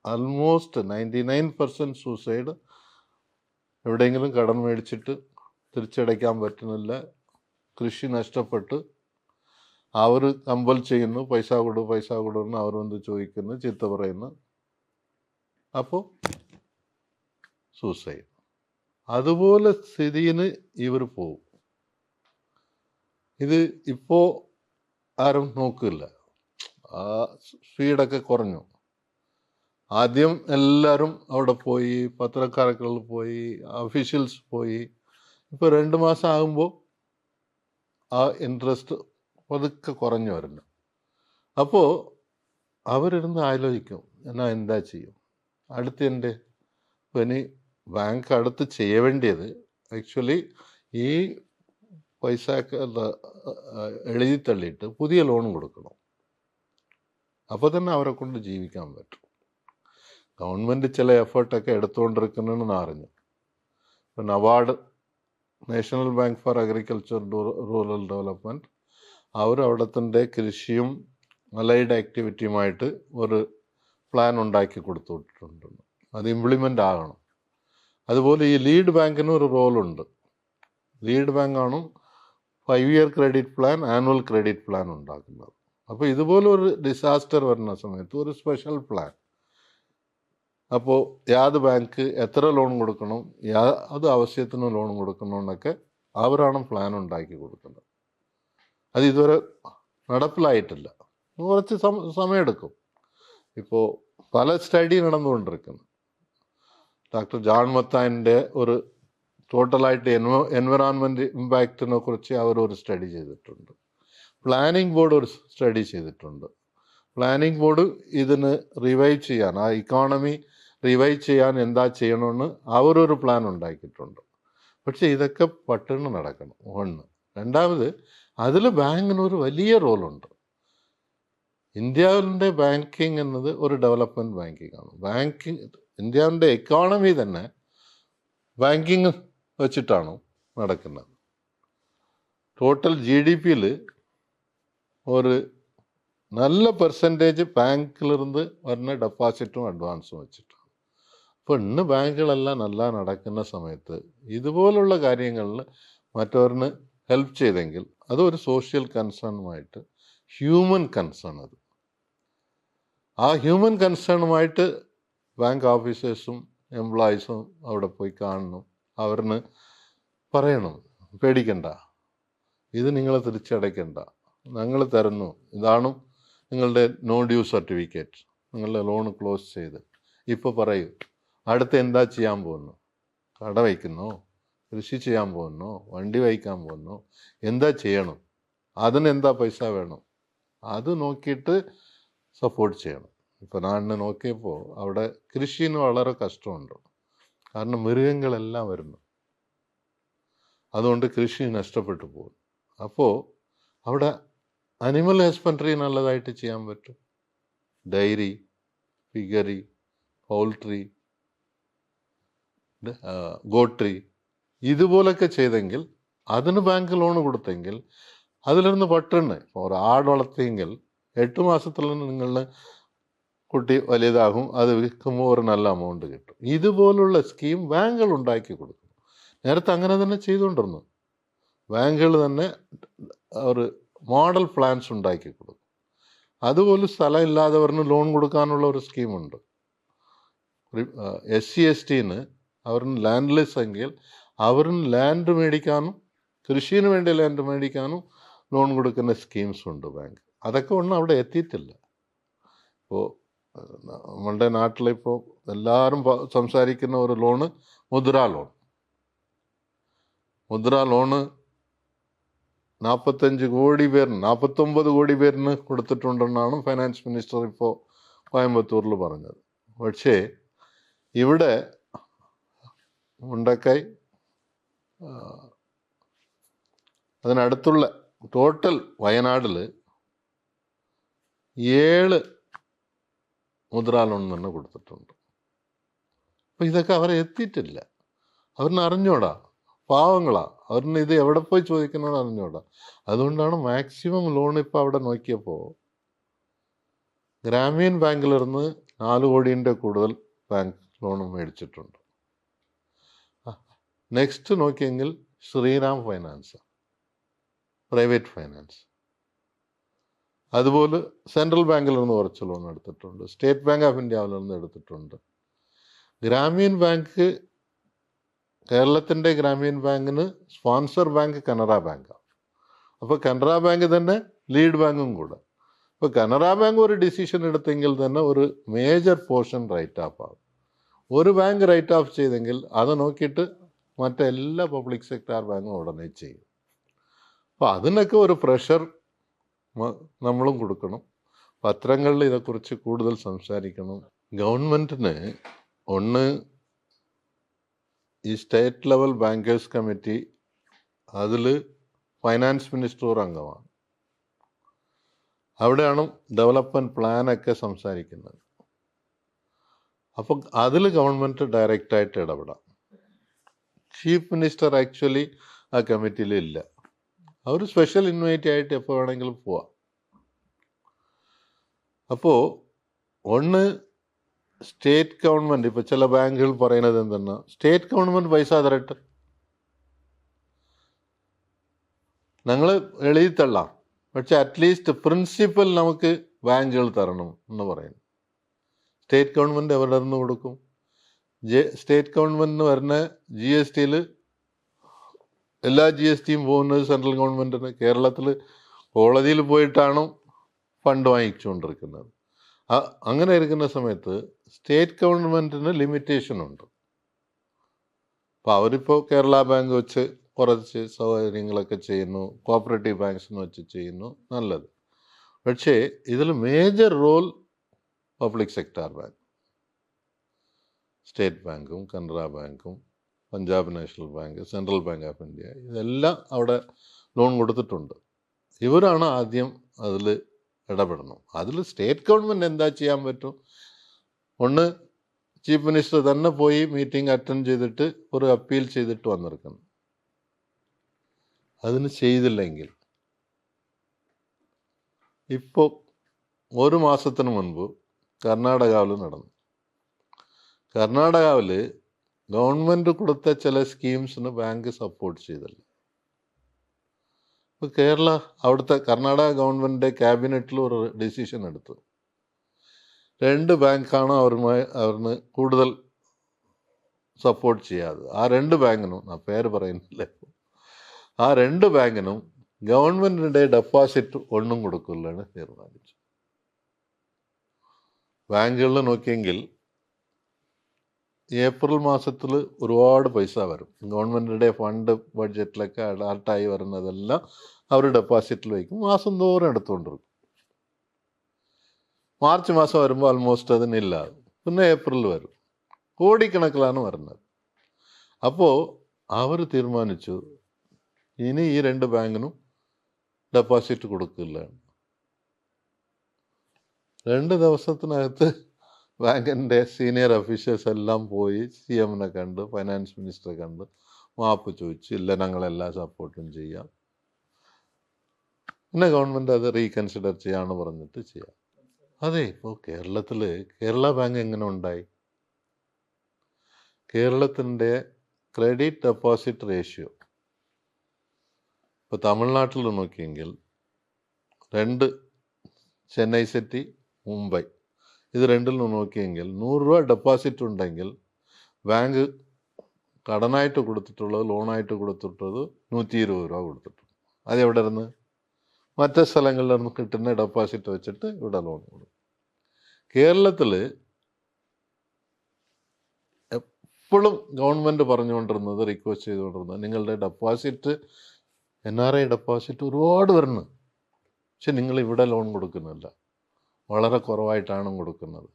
ആൾമോസ്റ്റ് 99% സൂസൈഡ് എവിടെയെങ്കിലും കടം മേടിച്ചിട്ട് തിരിച്ചടയ്ക്കാൻ പറ്റുന്നില്ല, കൃഷി നഷ്ടപ്പെട്ട് അവർ കമ്പൽ ചെയ്യുന്നു, പൈസ കൊടുന്ന് അവർ വന്ന് ചോദിക്കുന്നു, ചീത്ത പറയുന്നു, അപ്പോൾ സൂസൈഡ്. അതുപോലെ സ്ഥിതിയിൽ ഇവർ പോവും. ഇത് ഇപ്പോൾ ആരും നോക്കില്ല, ആ സ്പീഡൊക്കെ കുറഞ്ഞു. ആദ്യം എല്ലാവരും അവിടെ പോയി, പത്രക്കാരൊക്കെ പോയി, ഒഫീഷ്യൽസ് പോയി. ഇപ്പോൾ 2 മാസം ആകുമ്പോൾ ആ ഇൻട്രസ്റ്റ് പതുക്കെ കുറഞ്ഞു വരുന്നു. അപ്പോൾ അവരിരുന്ന് ആലോചിക്കും, എന്നാൽ എന്താ ചെയ്യും അടുത്ത്. ഇപ്പോൾ ഇനി ബാങ്ക് അടുത്ത് ചെയ്യേണ്ടത് ആക്ച്വലി ഈ പൈസ എഴുതി തള്ളിയിട്ട് പുതിയ ലോൺ കൊടുക്കണം. അപ്പോൾ തന്നെ അവരെ കൊണ്ട് ജീവിക്കാൻ പറ്റും. ഗവൺമെൻറ് ചില എഫേർട്ടൊക്കെ എടുത്തുകൊണ്ടിരിക്കുന്നതെന്ന് അറിഞ്ഞു. ഇപ്പോൾ NABARD, national bank for agriculture rural development, അവർ അവിടത്തിൻ്റെ കൃഷിയും അലൈഡ് ആക്ടിവിറ്റിയുമായിട്ട് ഒരു പ്ലാൻ ഉണ്ടാക്കി കൊടുത്തുവിട്ടിട്ടുണ്ട്. അത് ഇംപ്ലിമെൻ്റ് ആകണം. അതുപോലെ ഈ ലീഡ് ബാങ്കിന് ഒരു റോളുണ്ട്. ലീഡ് ബാങ്കാണ് 5 year credit plan, annual credit plan ഉണ്ടാക്കുന്നത്. അപ്പോൾ ഇതുപോലെ ഒരു ഡിസാസ്റ്റർ വരുന്ന സമയത്ത് ഒരു സ്പെഷ്യൽ പ്ലാൻ. അപ്പോൾ യാത് ബാങ്ക് എത്ര ലോൺ കൊടുക്കണം, അത് ആവശ്യത്തിന് ലോൺ കൊടുക്കണമെന്നൊക്കെ അവരാണ് പ്ലാൻ ഉണ്ടാക്കി കൊടുക്കുന്നത്. അത് ഇതുവരെ നടപ്പിലായിട്ടില്ല, കുറച്ച് സമയമെടുക്കും. ഇപ്പോൾ പല സ്റ്റഡി നടന്നുകൊണ്ടിരിക്കുന്നു. ഡോക്ടർ ജോൺ മത്തായിൻ്റെ ഒരു ടോട്ടലായിട്ട് എൻവയോൺമെൻറ്റ് ഇമ്പാക്റ്റിനെ കുറിച്ച് അവരൊരു സ്റ്റഡി ചെയ്തിട്ടുണ്ട്. പ്ലാനിംഗ് ബോർഡ് ഒരു സ്റ്റഡി ചെയ്തിട്ടുണ്ട്. പ്ലാനിംഗ് ബോർഡ് ഇതിന് റിവൈവ് ചെയ്യാൻ, ആ ഇക്കോണമി റിവൈവ് ചെയ്യാൻ എന്താ ചെയ്യണമെന്ന് അവരൊരു പ്ലാൻ ഉണ്ടാക്കിയിട്ടുണ്ട്. പക്ഷേ ഇതൊക്കെ പട്ടിണി നടക്കണം, ഒന്ന്. രണ്ടാമത് അതിൽ ബാങ്കിനൊരു വലിയ റോളുണ്ട്. ഇന്ത്യയുടെ ബാങ്കിങ് എന്നത് ഒരു ഡെവലപ്മെൻറ്റ് ബാങ്കിങ് ആണ്. ഇന്ത്യയുടെ എക്കോണമി തന്നെ ബാങ്കിങ് വെച്ചിട്ടാണ് നടക്കുന്നത്. ടോട്ടൽ GDP-യിൽ ഒരു നല്ല പെർസെൻറ്റേജ് ബാങ്കിലിருந்து വരുന്ന ഡെപ്പോസിറ്റും അഡ്വാൻസും വെച്ചിട്ടാണ്. അപ്പോൾ ഇന്ന് ബാങ്കുകളെല്ലാം നല്ല നടക്കുന്ന സമയത്ത് ഇതുപോലുള്ള കാര്യങ്ങളിൽ മറ്റവരിന് ഹെൽപ്പ് ചെയ്തെങ്കിൽ അതൊരു സോഷ്യൽ കൺസേണുമായിട്ട്, ഹ്യൂമൻ കൺസേൺ അത്. ആ ഹ്യൂമൻ കൺസേണുമായിട്ട് ബാങ്ക് ഓഫീസേഴ്സും എംപ്ലോയീസും അവിടെ പോയി കാണണം. അവരിന് പറയണം, പേടിക്കണ്ട, ഇത് നിങ്ങൾ തിരിച്ചടയ്ക്കണ്ട, ഞങ്ങൾ തരുന്നു, ഇതാണ് നിങ്ങളുടെ നോ ഡ്യൂ സർട്ടിഫിക്കറ്റ്, നിങ്ങളുടെ ലോൺ ക്ലോസ് ചെയ്ത്. ഇപ്പോൾ പറയൂ, അടുത്ത് എന്താ ചെയ്യാൻ പോകുന്നു? കട വയ്ക്കുന്നോ, കൃഷി ചെയ്യാൻ പോകുന്നോ, വണ്ടി വയ്ക്കാൻ പോകുന്നോ, എന്താ ചെയ്യണം, അതിനെന്താ പൈസ വേണം, അത് നോക്കിയിട്ട് സപ്പോർട്ട് ചെയ്യണം. ഇപ്പോൾ ഞാൻ നോക്കിയപ്പോൾ അവിടെ കൃഷിന് വളരെ കഷ്ടമുണ്ട്. കാരണം മൃഗങ്ങളെല്ലാം വരുന്നു, അതുകൊണ്ട് കൃഷി നഷ്ടപ്പെട്ടു പോകും. അപ്പോൾ അവിടെ അനിമൽ ഹസ്ബൻഡറി നല്ലതായിട്ട് ചെയ്യാൻ പറ്റും. ഡയറി, പിഗറി, പൗൾട്രി, ഗോട്രി, ഇതുപോലൊക്കെ ചെയ്തെങ്കിൽ, അതിന് ബാങ്ക് ലോൺ കൊടുത്തെങ്കിൽ അതിലിരുന്ന് പട്ടിണ്. ഇപ്പോൾ ഒരു ആട് വളർത്തിയെങ്കിൽ 8 മാസത്തിൽ നിങ്ങളുടെ കുട്ടി വലുതാകും, അത് വിൽക്കുമ്പോൾ ഒരു നല്ല എമൗണ്ട് കിട്ടും. ഇതുപോലുള്ള സ്കീം ബാങ്കുകൾ ഉണ്ടാക്കി കൊടുക്കും. നേരത്തെ അങ്ങനെ തന്നെ ചെയ്തുകൊണ്ടിരുന്നു. ബാങ്കുകൾ തന്നെ ഒരു മോഡൽ പ്ലാൻസ് ഉണ്ടാക്കി കൊടുക്കും. അതുപോലെ സ്ഥലം ഇല്ലാത്തവരിന് ലോൺ കൊടുക്കാനുള്ള ഒരു സ്കീമുണ്ട്. SC/STന് അവരിന് ലാൻഡ് ലെസ് എങ്കിൽ അവരിന് ലാൻഡ് മേടിക്കാനും കൃഷിന് വേണ്ടി ലാൻഡ് മേടിക്കാനും ലോൺ കൊടുക്കുന്ന സ്കീംസ് ഉണ്ട് ബാങ്ക്. അതൊക്കെ ഒന്നും അവിടെ എത്തിയിട്ടില്ല. ഇപ്പോൾ നമ്മളുടെ നാട്ടിലിപ്പോൾ എല്ലാവരും സംസാരിക്കുന്ന ഒരു loan Mudra loan. Mudra loan 49 കോടി പേരിന് കൊടുത്തിട്ടുണ്ടെന്നാണ് ഫൈനാൻസ് മിനിസ്റ്റർ ഇപ്പോൾ കോയമ്പത്തൂരിൽ പറഞ്ഞത്. പക്ഷേ ഇവിടെ മുണ്ടക്കൈ അതിനടുത്തുള്ള ടോട്ടൽ വയനാട്ടിൽ 7 മുദ്രാ ലോൺ തന്നെ കൊടുത്തിട്ടുണ്ട്. അപ്പോൾ ഇതൊക്കെ അവരെ എത്തിയിട്ടില്ല. അവരിന് അറിഞ്ഞൂടാ, പാവങ്ങളാ, അവരിന് ഇത് എവിടെ പോയി ചോദിക്കണമെന്ന് അറിഞ്ഞൂടാ. അതുകൊണ്ടാണ് മാക്സിമം ലോൺ ഇപ്പോൾ അവിടെ നോക്കിയപ്പോൾ ഗ്രാമീൺ ബാങ്കിലിരുന്ന് 4 കോടിൻ്റെ കൂടുതൽ ബാങ്ക് ലോൺ മേടിച്ചിട്ടുണ്ട്. നെക്സ്റ്റ് നോക്കിയെങ്കിൽ ശ്രീറാം ഫൈനാൻസ്, പ്രൈവറ്റ് ഫൈനാൻസ്. അതുപോലെ സെൻട്രൽ ബാങ്കിൽ നിന്ന് കുറച്ച് ലോൺ എടുത്തിട്ടുണ്ട്. സ്റ്റേറ്റ് ബാങ്ക് ഓഫ് ഇന്ത്യയിൽ നിന്ന് എടുത്തിട്ടുണ്ട്. ഗ്രാമീൺ ബാങ്ക്, കേരളത്തിൻ്റെ ഗ്രാമീൺ ബാങ്കിന് സ്പോൺസർ ബാങ്ക് കനറ ബാങ്കാണ്. അപ്പോൾ കനറ ബാങ്ക് തന്നെ ലീഡ് ബാങ്കും കൂടെ. ഇപ്പോൾ കനറ ബാങ്ക് ഒരു ഡിസിഷൻ എടുത്തെങ്കിൽ തന്നെ ഒരു മേജർ പോർഷൻ റൈറ്റ് ഓഫ് ആകും. ഒരു ബാങ്ക് റൈറ്റ് ഓഫ് ചെയ്തെങ്കിൽ അത് നോക്കിയിട്ട് മറ്റെല്ലാ പബ്ലിക് സെക്ടർ ബാങ്കും ഉടനെ ചെയ്യും. അപ്പോൾ അതിനൊക്കെ ഒരു പ്രഷർ നമ്മളും കൊടുക്കണം. പത്രങ്ങളിൽ ഇതേക്കുറിച്ച് കൂടുതൽ സംസാരിക്കണം. ഗവൺമെൻറ്റിന് ഒന്ന് ഈ സ്റ്റേറ്റ് ലെവൽ ബാങ്കേഴ്സ് കമ്മിറ്റി, അതിൽ ഫൈനാൻസ് മിനിസ്റ്റർ അംഗമാണ്. അവിടെയാണ് ഡെവലപ്മെൻറ്റ് പ്ലാനൊക്കെ സംസാരിക്കുന്നത്. അപ്പം അതിൽ ഗവൺമെൻറ് ഡയറക്റ്റായിട്ട് ഇടപെടാം. ചീഫ് മിനിസ്റ്റർ ആക്ച്വലി ആ കമ്മിറ്റിയിൽ ഇല്ല. അവർ സ്പെഷ്യൽ ഇൻവൈറ്റ് ആയിട്ട് എപ്പോൾ വേണമെങ്കിലും പോവാം. അപ്പോൾ ഒന്ന് സ്റ്റേറ്റ് ഗവൺമെൻറ് ഇപ്പോൾ ചില ബാങ്കുകൾ പറയുന്നത് എന്തെന്നാ, സ്റ്റേറ്റ് ഗവൺമെൻറ് പൈസ തരട്ടെ, ഞങ്ങൾ എഴുതി തള്ളാം, പക്ഷെ അറ്റ്ലീസ്റ്റ് പ്രിൻസിപ്പൽ നമുക്ക് ബാങ്കുകൾ തരണം എന്ന് പറയുന്നു. സ്റ്റേറ്റ് ഗവൺമെൻറ് എവിടെ നിന്ന് കൊടുക്കും? സ്റ്റേറ്റ് ഗവൺമെൻറ്റിന് വരുന്ന GSTയിൽ എല്ലാ GSTയും പോകുന്നത് സെൻട്രൽ ഗവൺമെൻറ്റിന്. കേരളത്തിൽ കോടതിയിൽ പോയിട്ടാണ് ഫണ്ട് വാങ്ങിച്ചുകൊണ്ടിരിക്കുന്നത്. അങ്ങനെ ഇരിക്കുന്ന സമയത്ത് സ്റ്റേറ്റ് ഗവൺമെൻറ്റിന് ലിമിറ്റേഷൻ ഉണ്ട്. അപ്പോൾ അവരിപ്പോൾ കേരള ബാങ്ക് വെച്ച് കുറച്ച് സൗകര്യങ്ങളൊക്കെ ചെയ്യുന്നു, കോപ്പറേറ്റീവ് ബാങ്ക്സിന് വെച്ച് ചെയ്യുന്നു, നല്ലത്. പക്ഷേ ഇതിൽ major role public sector bank, state ബാങ്കും കനറ ബാങ്കും Punjab national bank, central bank of India, ഇതെല്ലാം അവിടെ ലോൺ കൊടുത്തിട്ടുണ്ട്. ഇവരാണ് ആദ്യം അതിൽ ഇടപെടണം. അതിൽ സ്റ്റേറ്റ് ഗവൺമെൻറ് എന്താ ചെയ്യാൻ പറ്റും? ഒന്ന്, ചീഫ് മിനിസ്റ്റർ തന്നെ പോയി മീറ്റിംഗ് അറ്റൻഡ് ചെയ്തിട്ട് ഒരു അപ്പീൽ ചെയ്തിട്ട് വന്നിരിക്കണം. അതിന് ചെയ്തില്ലെങ്കിൽ, ഇപ്പോൾ ഒരു മാസത്തിന് മുൻപ് കർണാടകയിൽ നടന്നു. കർണാടകയിൽ ഗവൺമെൻറ് കൊടുത്ത ചില സ്കീംസിന് ബാങ്ക് സപ്പോർട്ട് ചെയ്തില്ല. ഇപ്പോൾ അവിടുത്തെ കർണാടക ഗവൺമെൻറ് ക്യാബിനറ്റിൽ ഒരു ഡിസിഷൻ എടുത്തു. 2 ബാങ്കാണ് അവരിന് കൂടുതൽ സപ്പോർട്ട് ചെയ്യാതെ. ആ 2 ബാങ്കിനും, ആ പേര് പറയുന്നില്ല, ആ 2 ബാങ്കിനും ഗവൺമെൻറ്റിൻ്റെ ഡെപ്പോസിറ്റ് ഒന്നും കൊടുക്കില്ലാണ് തീരുമാനിച്ചു. ബാങ്കുകളിൽ നോക്കിയെങ്കിൽ ഏപ്രിൽ മാസത്തിൽ ഒരുപാട് പൈസ വരും. ഗവൺമെൻറ്റിൻ്റെ ഫണ്ട് ബഡ്ജറ്റിലൊക്കെ അലർട്ടായി വരുന്നതെല്ലാം അവർ ഡെപ്പോസിറ്റിൽ വയ്ക്കും, മാസം തോറും എടുത്തുകൊണ്ടിരിക്കും. മാർച്ച് മാസം വരുമ്പോൾ ആൾമോസ്റ്റ് അതിനില്ല. പിന്നെ ഏപ്രിൽ വരും, കോടിക്കണക്കിലാണ് വരുന്നത്. അപ്പോൾ അവർ തീരുമാനിച്ചു ഇനി ഈ 2 ബാങ്കിനും ഡെപ്പോസിറ്റ് കൊടുക്കില്ല. 2 ദിവസത്തിനകത്ത് ബാങ്കിൻ്റെ സീനിയർ ഓഫീസേഴ്സ് എല്ലാം പോയി CMനെ കണ്ട്, ഫൈനാൻസ് മിനിസ്റ്ററെ കണ്ട് മാപ്പ് ചോദിച്ചു, ഇല്ല ഞങ്ങളെല്ലാ സപ്പോർട്ടും ചെയ്യാം, പിന്നെ ഗവൺമെൻറ് അത് റീകൺസിഡർ ചെയ്യാമെന്ന് പറഞ്ഞിട്ട് ചെയ്യാം. അതെ, ഇപ്പോൾ കേരളത്തിൽ കേരള ബാങ്ക് എങ്ങനെ ഉണ്ടായി? കേരളത്തിൻ്റെ ക്രെഡിറ്റ് ഡെപ്പോസിറ്റ് റേഷ്യോ ഇപ്പോൾ തമിഴ്നാട്ടിൽ നോക്കിയെങ്കിൽ 2, ചെന്നൈ സിറ്റി, മുംബൈ, ഇത് 2ൽ നോക്കിയെങ്കിൽ 100 രൂപ ഡെപ്പോസിറ്റ് ഉണ്ടെങ്കിൽ ബാങ്ക് കടനായിട്ട് കൊടുത്തിട്ടുള്ളത്, ലോണായിട്ട് കൊടുത്തിട്ടുള്ളത് 120 രൂപ കൊടുത്തിട്ടുണ്ട്. അതെവിടെ ഇരുന്ന്? മറ്റ് സ്ഥലങ്ങളിൽ നിന്ന് കിട്ടുന്ന ഡെപ്പോസിറ്റ് വെച്ചിട്ട് ഇവിടെ ലോൺ കൊടുക്കും. കേരളത്തിൽ എപ്പോഴും ഗവൺമെൻറ് പറഞ്ഞുകൊണ്ടിരുന്നത്, റിക്വസ്റ്റ് ചെയ്തുകൊണ്ടിരുന്നത്, നിങ്ങളുടെ ഡെപ്പോസിറ്റ് NRI ഡെപ്പോസിറ്റ് ഒരുപാട് വരുന്നു, പക്ഷെ നിങ്ങൾ ഇവിടെ ലോൺ കൊടുക്കുന്നില്ല, വളരെ കുറവായിട്ടാണ് കൊടുക്കുന്നത്.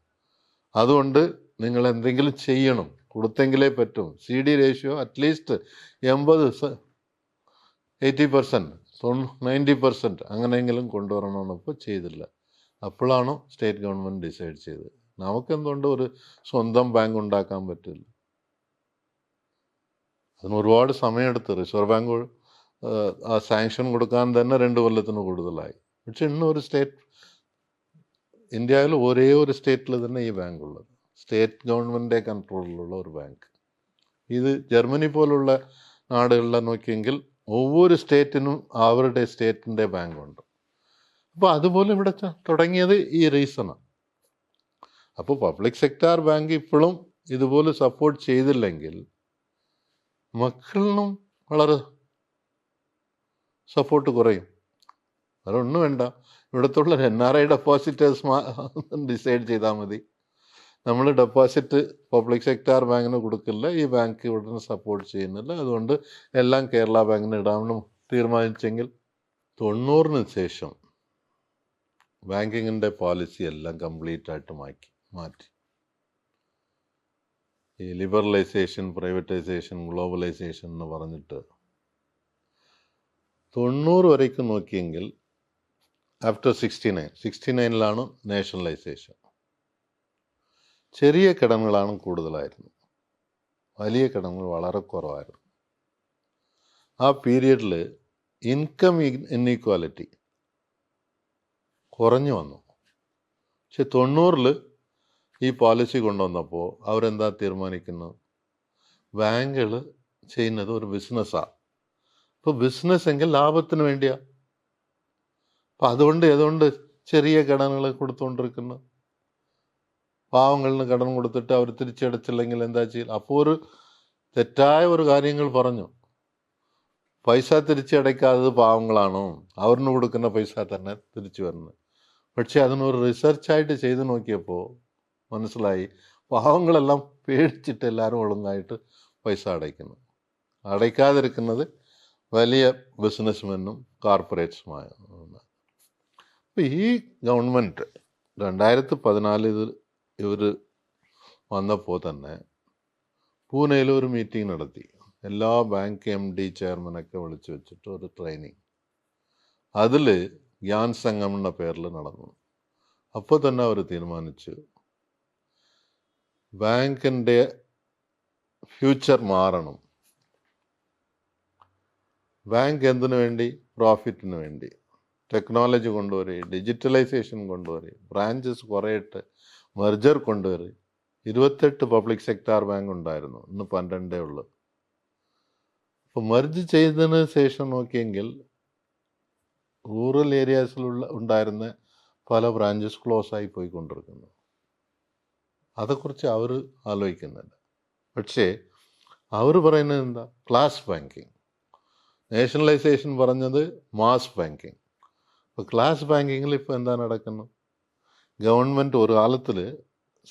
അതുകൊണ്ട് നിങ്ങൾ എന്തെങ്കിലും ചെയ്യണം, കൊടുത്തെങ്കിലേ പറ്റും. CD റേഷ്യോ അറ്റ്ലീസ്റ്റ് 80%, 90% അങ്ങനെയെങ്കിലും കൊണ്ടുവരണമെന്ന് ഇപ്പോൾ ചെയ്തില്ല. അപ്പോഴാണോ സ്റ്റേറ്റ് ഗവൺമെൻറ് ഡിസൈഡ് ചെയ്തത്. നമുക്കെന്തുകൊണ്ട് ഒരു സ്വന്തം ബാങ്ക് ഉണ്ടാക്കാൻ പറ്റില്ല? അതിന് ഒരുപാട് സമയമെടുത്ത്. റിസർവ് ബാങ്ക് ആ സാങ്ഷൻ കൊടുക്കാൻ തന്നെ 2 കൊല്ലത്തിന് കൂടുതലായി. പക്ഷെ ഇന്ന് ഒരു സ്റ്റേറ്റ്, ഇന്ത്യയിൽ ഒരേ ഒരു സ്റ്റേറ്റിൽ തന്നെ ഈ ബാങ്ക് ഉള്ളത്, സ്റ്റേറ്റ് ഗവൺമെൻറ് കൺട്രോളിലുള്ള ഒരു ബാങ്ക്. ഇത് ജർമ്മനി പോലുള്ള നാടുകളിലെ നോക്കിയെങ്കിൽ ഒவ்வொரு സ്റ്റേറ്റിനും അവരുടെ സ്റ്റേറ്റിൻ്റെ ബാങ്കുണ്ട്. അപ്പോൾ അതുപോലെ ഇവിടെ തുടങ്ങിയത് ഈ റീസണാണ്. അപ്പോൾ പബ്ലിക് സെക്ടർ ബാങ്ക് ഇപ്പോഴും ഇതുപോലെ സപ്പോർട്ട് ചെയ്തില്ലെങ്കിൽ മക്കളിനും വളരെ സപ്പോർട്ട് കുറയും. അതൊന്നും വേണ്ട, ഇവിടത്തുള്ള NRI ഡെപ്പോസിറ്റേഴ്സ് ഡിസൈഡ് ചെയ്താൽ മതി. നമ്മൾ ഡെപ്പോസിറ്റ് പബ്ലിക് സെക്ടർ ബാങ്കിന് കൊടുക്കില്ല, ഈ ബാങ്ക് ഇവിടെ സപ്പോർട്ട് ചെയ്യുന്നില്ല, അതുകൊണ്ട് എല്ലാം കേരള ബാങ്കിന് ഇടാമെന്ന് തീരുമാനിച്ചെങ്കിൽ 90-ന് ശേഷം ബാങ്കിങ്ങിൻ്റെ പോളിസി എല്ലാം കംപ്ലീറ്റ് ആയിട്ട് മാറ്റി. ഈ ലിബറലൈസേഷൻ, പ്രൈവറ്റൈസേഷൻ, ഗ്ലോബലൈസേഷൻ എന്ന് പറഞ്ഞിട്ട് 90 വരേക്കും നോക്കിയെങ്കിൽ ആഫ്റ്റർ 69-ലാണ് നാഷണലൈസേഷൻ. ചെറിയ കടങ്ങളാണ് കൂടുതലായിരുന്നു, വലിയ കടങ്ങൾ വളരെ കുറവായിരുന്നു. ആ പീരിയഡിൽ ഇൻകം ഇൻഇക്വാലിറ്റി കുറഞ്ഞു വന്നു. പക്ഷെ 90-ൽ ഈ പോളിസി കൊണ്ടുവന്നപ്പോൾ അവരെന്താ തീരുമാനിക്കുന്നത്, ബാങ്കുകൾ ചെയ്യുന്നത് ഒരു ബിസിനസ്സാണ്. ഇപ്പോൾ ബിസിനസ് എങ്കിൽ ലാഭത്തിന് വേണ്ടിയാ. അപ്പം അതുകൊണ്ട് ചെറിയ കടങ്ങൾ കൊടുത്തുകൊണ്ടിരിക്കുന്നു. പാവങ്ങളിന് കടം കൊടുത്തിട്ട് അവർ തിരിച്ചടച്ചില്ലെങ്കിൽ എന്താ ചെയ്യുക? അപ്പോൾ ഒരു തെറ്റായ ഒരു കാര്യങ്ങൾ പറഞ്ഞു, പൈസ തിരിച്ചടയ്ക്കാത്തത് പാവങ്ങളാണോ, അവരിന് കൊടുക്കുന്ന പൈസ തന്നെ തിരിച്ചു വരുന്നത്. പക്ഷെ അതിനൊരു റിസർച്ചായിട്ട് ചെയ്ത് നോക്കിയപ്പോൾ മനസ്സിലായി, പാവങ്ങളെല്ലാം പേടിച്ചിട്ട് എല്ലാവരും ഒഴുങ്ങായിട്ട് പൈസ അടയ്ക്കുന്നു. അടയ്ക്കാതിരിക്കുന്നത് വലിയ ബിസിനസ്മെന്നും കോർപ്പറേറ്റ്സുമായ. അപ്പോൾ ഈ ഗവൺമെൻറ് 2014 ഇവർ വന്നപ്പോൾ തന്നെ പൂനെയിൽ ഒരു മീറ്റിംഗ് നടത്തി. എല്ലാ ബാങ്ക് MD ചെയർമാനൊക്കെ വിളിച്ചു വെച്ചിട്ട് ഒരു ട്രെയിനിങ്, അതിൽ ഗ്യാൻ സംഗം എന്ന പേരിൽ നടന്നു. അപ്പോൾ തന്നെ അവർ തീരുമാനിച്ചു ബാങ്കിൻ്റെ ഫ്യൂച്ചർ മാറണം. ബാങ്ക് എന്തിനു വേണ്ടി? പ്രോഫിറ്റിന് വേണ്ടി. ടെക്നോളജി കൊണ്ടുവരിക, ഡിജിറ്റലൈസേഷൻ കൊണ്ടുവരിക, ബ്രാഞ്ചസ് കുറേയിട്ട് മെർജർ കൊണ്ടുവരിക. 28 പബ്ലിക് സെക്ടർ ബാങ്ക് ഉണ്ടായിരുന്നു, ഇന്ന് 12 ഉള്ളു. അപ്പോൾ മെർജ് ചെയ്തതിന് ശേഷം നോക്കിയെങ്കിൽ റൂറൽ ഏരിയാസിലുള്ള ഉണ്ടായിരുന്ന പല ബ്രാഞ്ചസ് ക്ലോസ് ആയി പോയിക്കൊണ്ടിരിക്കുന്നു. അതേക്കുറിച്ച് അവർ ആലോചിക്കുന്നുണ്ട്. പക്ഷേ അവർ പറയുന്നത് എന്താ? Class banking. നാഷണലൈസേഷൻ പറഞ്ഞത് മാസ് ബാങ്കിങ്. ഇപ്പോൾ ക്ലാസ് ബാങ്കിങ്ങിൽ ഇപ്പോൾ എന്താ നടക്കുന്നത്? ഗവൺമെൻറ് ഒരു കാലത്തിൽ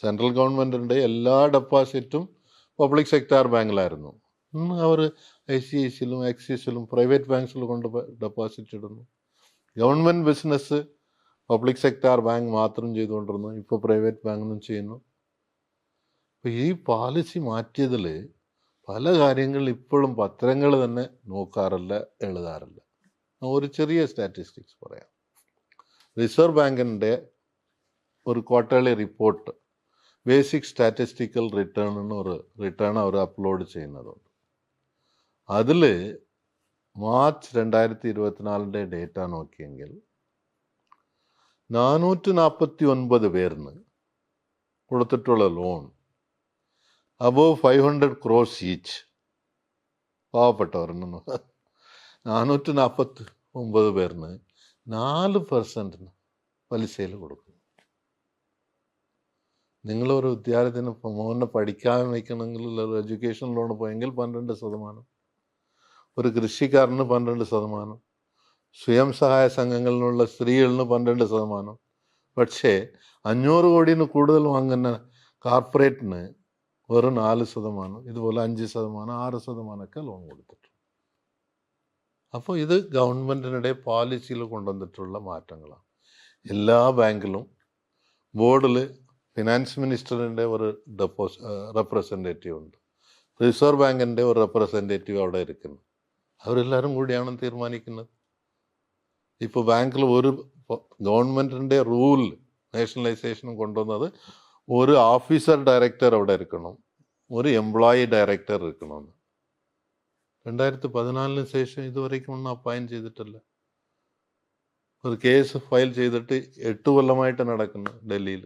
സെൻട്രൽ ഗവൺമെൻറ്റിൻ്റെ എല്ലാ ഡെപ്പോസിറ്റും പബ്ലിക് സെക്ടർ ബാങ്കിലായിരുന്നു. ഇന്ന് അവർ ICICയിലും ആക്സിസിലും പ്രൈവറ്റ് ബാങ്ക്സിലും കൊണ്ട് ഡെപ്പോസിറ്റ് ഇടുന്നു. Government business public sector bank മാത്രം ചെയ്തുകൊണ്ടിരുന്നു, ഇപ്പോൾ പ്രൈവറ്റ് ബാങ്കിലും ചെയ്യുന്നു. അപ്പോൾ ഈ പോളിസി മാറ്റിയതിൽ പല കാര്യങ്ങൾ ഇപ്പോഴും പത്രങ്ങൾ തന്നെ നോക്കാറില്ല, എഴുതാറില്ല. ഒരു ചെറിയ സ്റ്റാറ്റിസ്റ്റിക്സ് പറയാം. റിസർവ് ബാങ്കിൻ്റെ ഒരു quarterly report basic statistical return എന്നൊരു റിട്ടേൺ അവർ അപ്ലോഡ് ചെയ്യുന്നതുണ്ട്. അതിൽ മാർച്ച് 2024 ഡേറ്റ നോക്കിയെങ്കിൽ 449 പേരിന് കൊടുത്തിട്ടുള്ള ലോൺ അബോവ് 500 crores ഈച്ച്. പാവപ്പെട്ടവരെന്ന് 449 പേരിന് 4% പലിശയിൽ കൊടുക്കും. നിങ്ങളൊരു വിദ്യാർത്ഥിന് മോനെ പഠിക്കാൻ വയ്ക്കണമെങ്കിൽ ഒരു എഡ്യൂക്കേഷൻ ലോൺ പോയെങ്കിൽ 12%, ഒരു കൃഷിക്കാരന് 12%, സ്വയം സഹായ സംഘങ്ങളിലുള്ള സ്ത്രീകളിന് 12%. പക്ഷേ 500 കോടിന് കൂടുതൽ വാങ്ങുന്ന കോർപ്പറേറ്റിന് വെറും 4%, ഇതുപോലെ 5%, 6%ഒക്കെ ലോൺ കൊടുത്തിട്ടുണ്ട്. അപ്പോൾ ഇത് ഗവൺമെൻറ്റിനിടെ പോളിസിയിൽ കൊണ്ടുവന്നിട്ടുള്ള മാറ്റങ്ങളാണ്. എല്ലാ ബാങ്കിലും ബോർഡിൽ ഫിനാൻസ് മിനിസ്റ്ററിൻ്റെ ഒരു റെപ്രസെൻറ്റേറ്റീവ് ഉണ്ട്, റിസർവ് ബാങ്കിൻ്റെ ഒരു റെപ്രസെൻറ്റേറ്റീവ് അവിടെ ഇരിക്കുന്നു. അവരെല്ലാവരും കൂടിയാണ് തീരുമാനിക്കുന്നത്. ഇപ്പോൾ ബാങ്കിൽ ഒരു ഗവൺമെൻറ്റിൻ്റെ റൂൾ നാഷണലൈസേഷൻ കൊണ്ടുവന്നത് ഒരു ഓഫീസർ ഡയറക്ടർ അവിടെ ഇരിക്കണം, ഒരു എംപ്ലോയി ഡയറക്ടർ ഇരിക്കണമെന്ന്. 2014 ശേഷം ഇതുവരേക്കും ഒന്നും അപ്പോയിൻറ്റ് ചെയ്തിട്ടില്ല. ഒരു കേസ് ഫയൽ ചെയ്തിട്ട് 8 കൊല്ലമായിട്ട് നടക്കുന്നു ഡൽഹിയിൽ.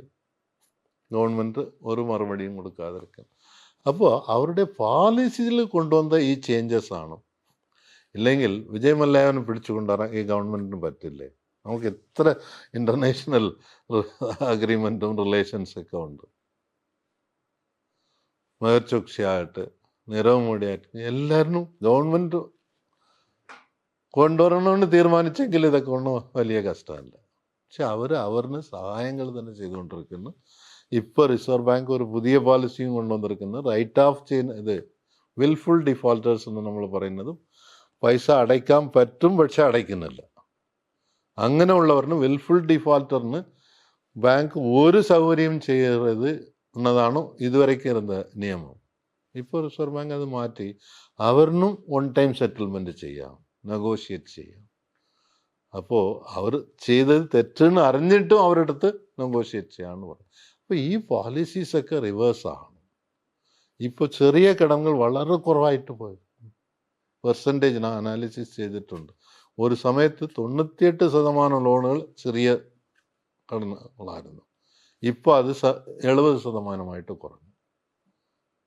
ഗവൺമെൻറ് ഒരു മറുപടിയും കൊടുക്കാതിരിക്കുന്നു. അപ്പോൾ അവരുടെ പോളിസിയിൽ കൊണ്ടുവന്ന ഈ ചേഞ്ചസ് ആണ്. ഇല്ലെങ്കിൽ വിജയ് മല്യനെ പിടിച്ചുകൊണ്ടുവരാൻ ഈ ഗവൺമെൻറ്റിന് പറ്റില്ലേ? നമുക്ക് എത്ര ഇൻ്റർനാഷണൽ അഗ്രിമെൻറ്റും റിലേഷൻസൊക്കെ ഉണ്ട്. മെഹർ ചോക്സി ആയിട്ട് നീരവ് മോഡി ആയിട്ട് എല്ലാവരും ഗവൺമെൻറ് കൊണ്ടുവരണമെന്ന് തീരുമാനിച്ചെങ്കിൽ ഇതൊക്കെ ഒന്നും വലിയ കഷ്ടമല്ല. പക്ഷെ അവരിന് സഹായങ്ങൾ തന്നെ ചെയ്തുകൊണ്ടിരിക്കുന്നു. ഇപ്പോൾ റിസർവ് ബാങ്ക് ഒരു പുതിയ പോളിസിയും കൊണ്ടുവന്നിരിക്കുന്നത് റൈറ്റ് ഓഫ് ചെയ്യുന്ന ഇത് വിൽഫുൾ ഡിഫോൾട്ടേഴ്സ് എന്ന് നമ്മൾ പറയുന്നത്, പൈസ അടയ്ക്കാൻ പറ്റും പക്ഷെ അടയ്ക്കുന്നില്ല. അങ്ങനെയുള്ളവരിന് വിൽഫുൾ ഡിഫോൾട്ടറിന് ബാങ്ക് ഒരു സൗകര്യം ചെയ്യരുത് എന്നതാണ് ഇതുവരെയ്ക്ക് ഇരുന്ന നിയമം. ഇപ്പോൾ റിസർവ് ബാങ്ക് അത് മാറ്റി അവരിനും 1 ടൈം സെറ്റിൽമെൻറ്റ് ചെയ്യാം, നെഗോഷിയേറ്റ് ചെയ്യാം. അപ്പോൾ അവർ ചെയ്തത് തെറ്റെന്ന് അറിഞ്ഞിട്ടും അവരുടെ അടുത്ത് നെഗോഷിയേറ്റ് ചെയ്യാമെന്ന് പറയും. അപ്പോൾ ഈ പോളിസീസൊക്കെ റിവേഴ്സാണ്. ഇപ്പോൾ ചെറിയ കടങ്ങൾ വളരെ കുറവായിട്ട് പോയി. പെർസെൻറ്റേജ് ഞാൻ അനാലിസിസ് ചെയ്തിട്ടുണ്ട്. ഒരു സമയത്ത് 98% ലോണുകൾ ചെറിയ കടങ്ങളായിരുന്നു. ഇപ്പോൾ അത് 70% കുറഞ്ഞു.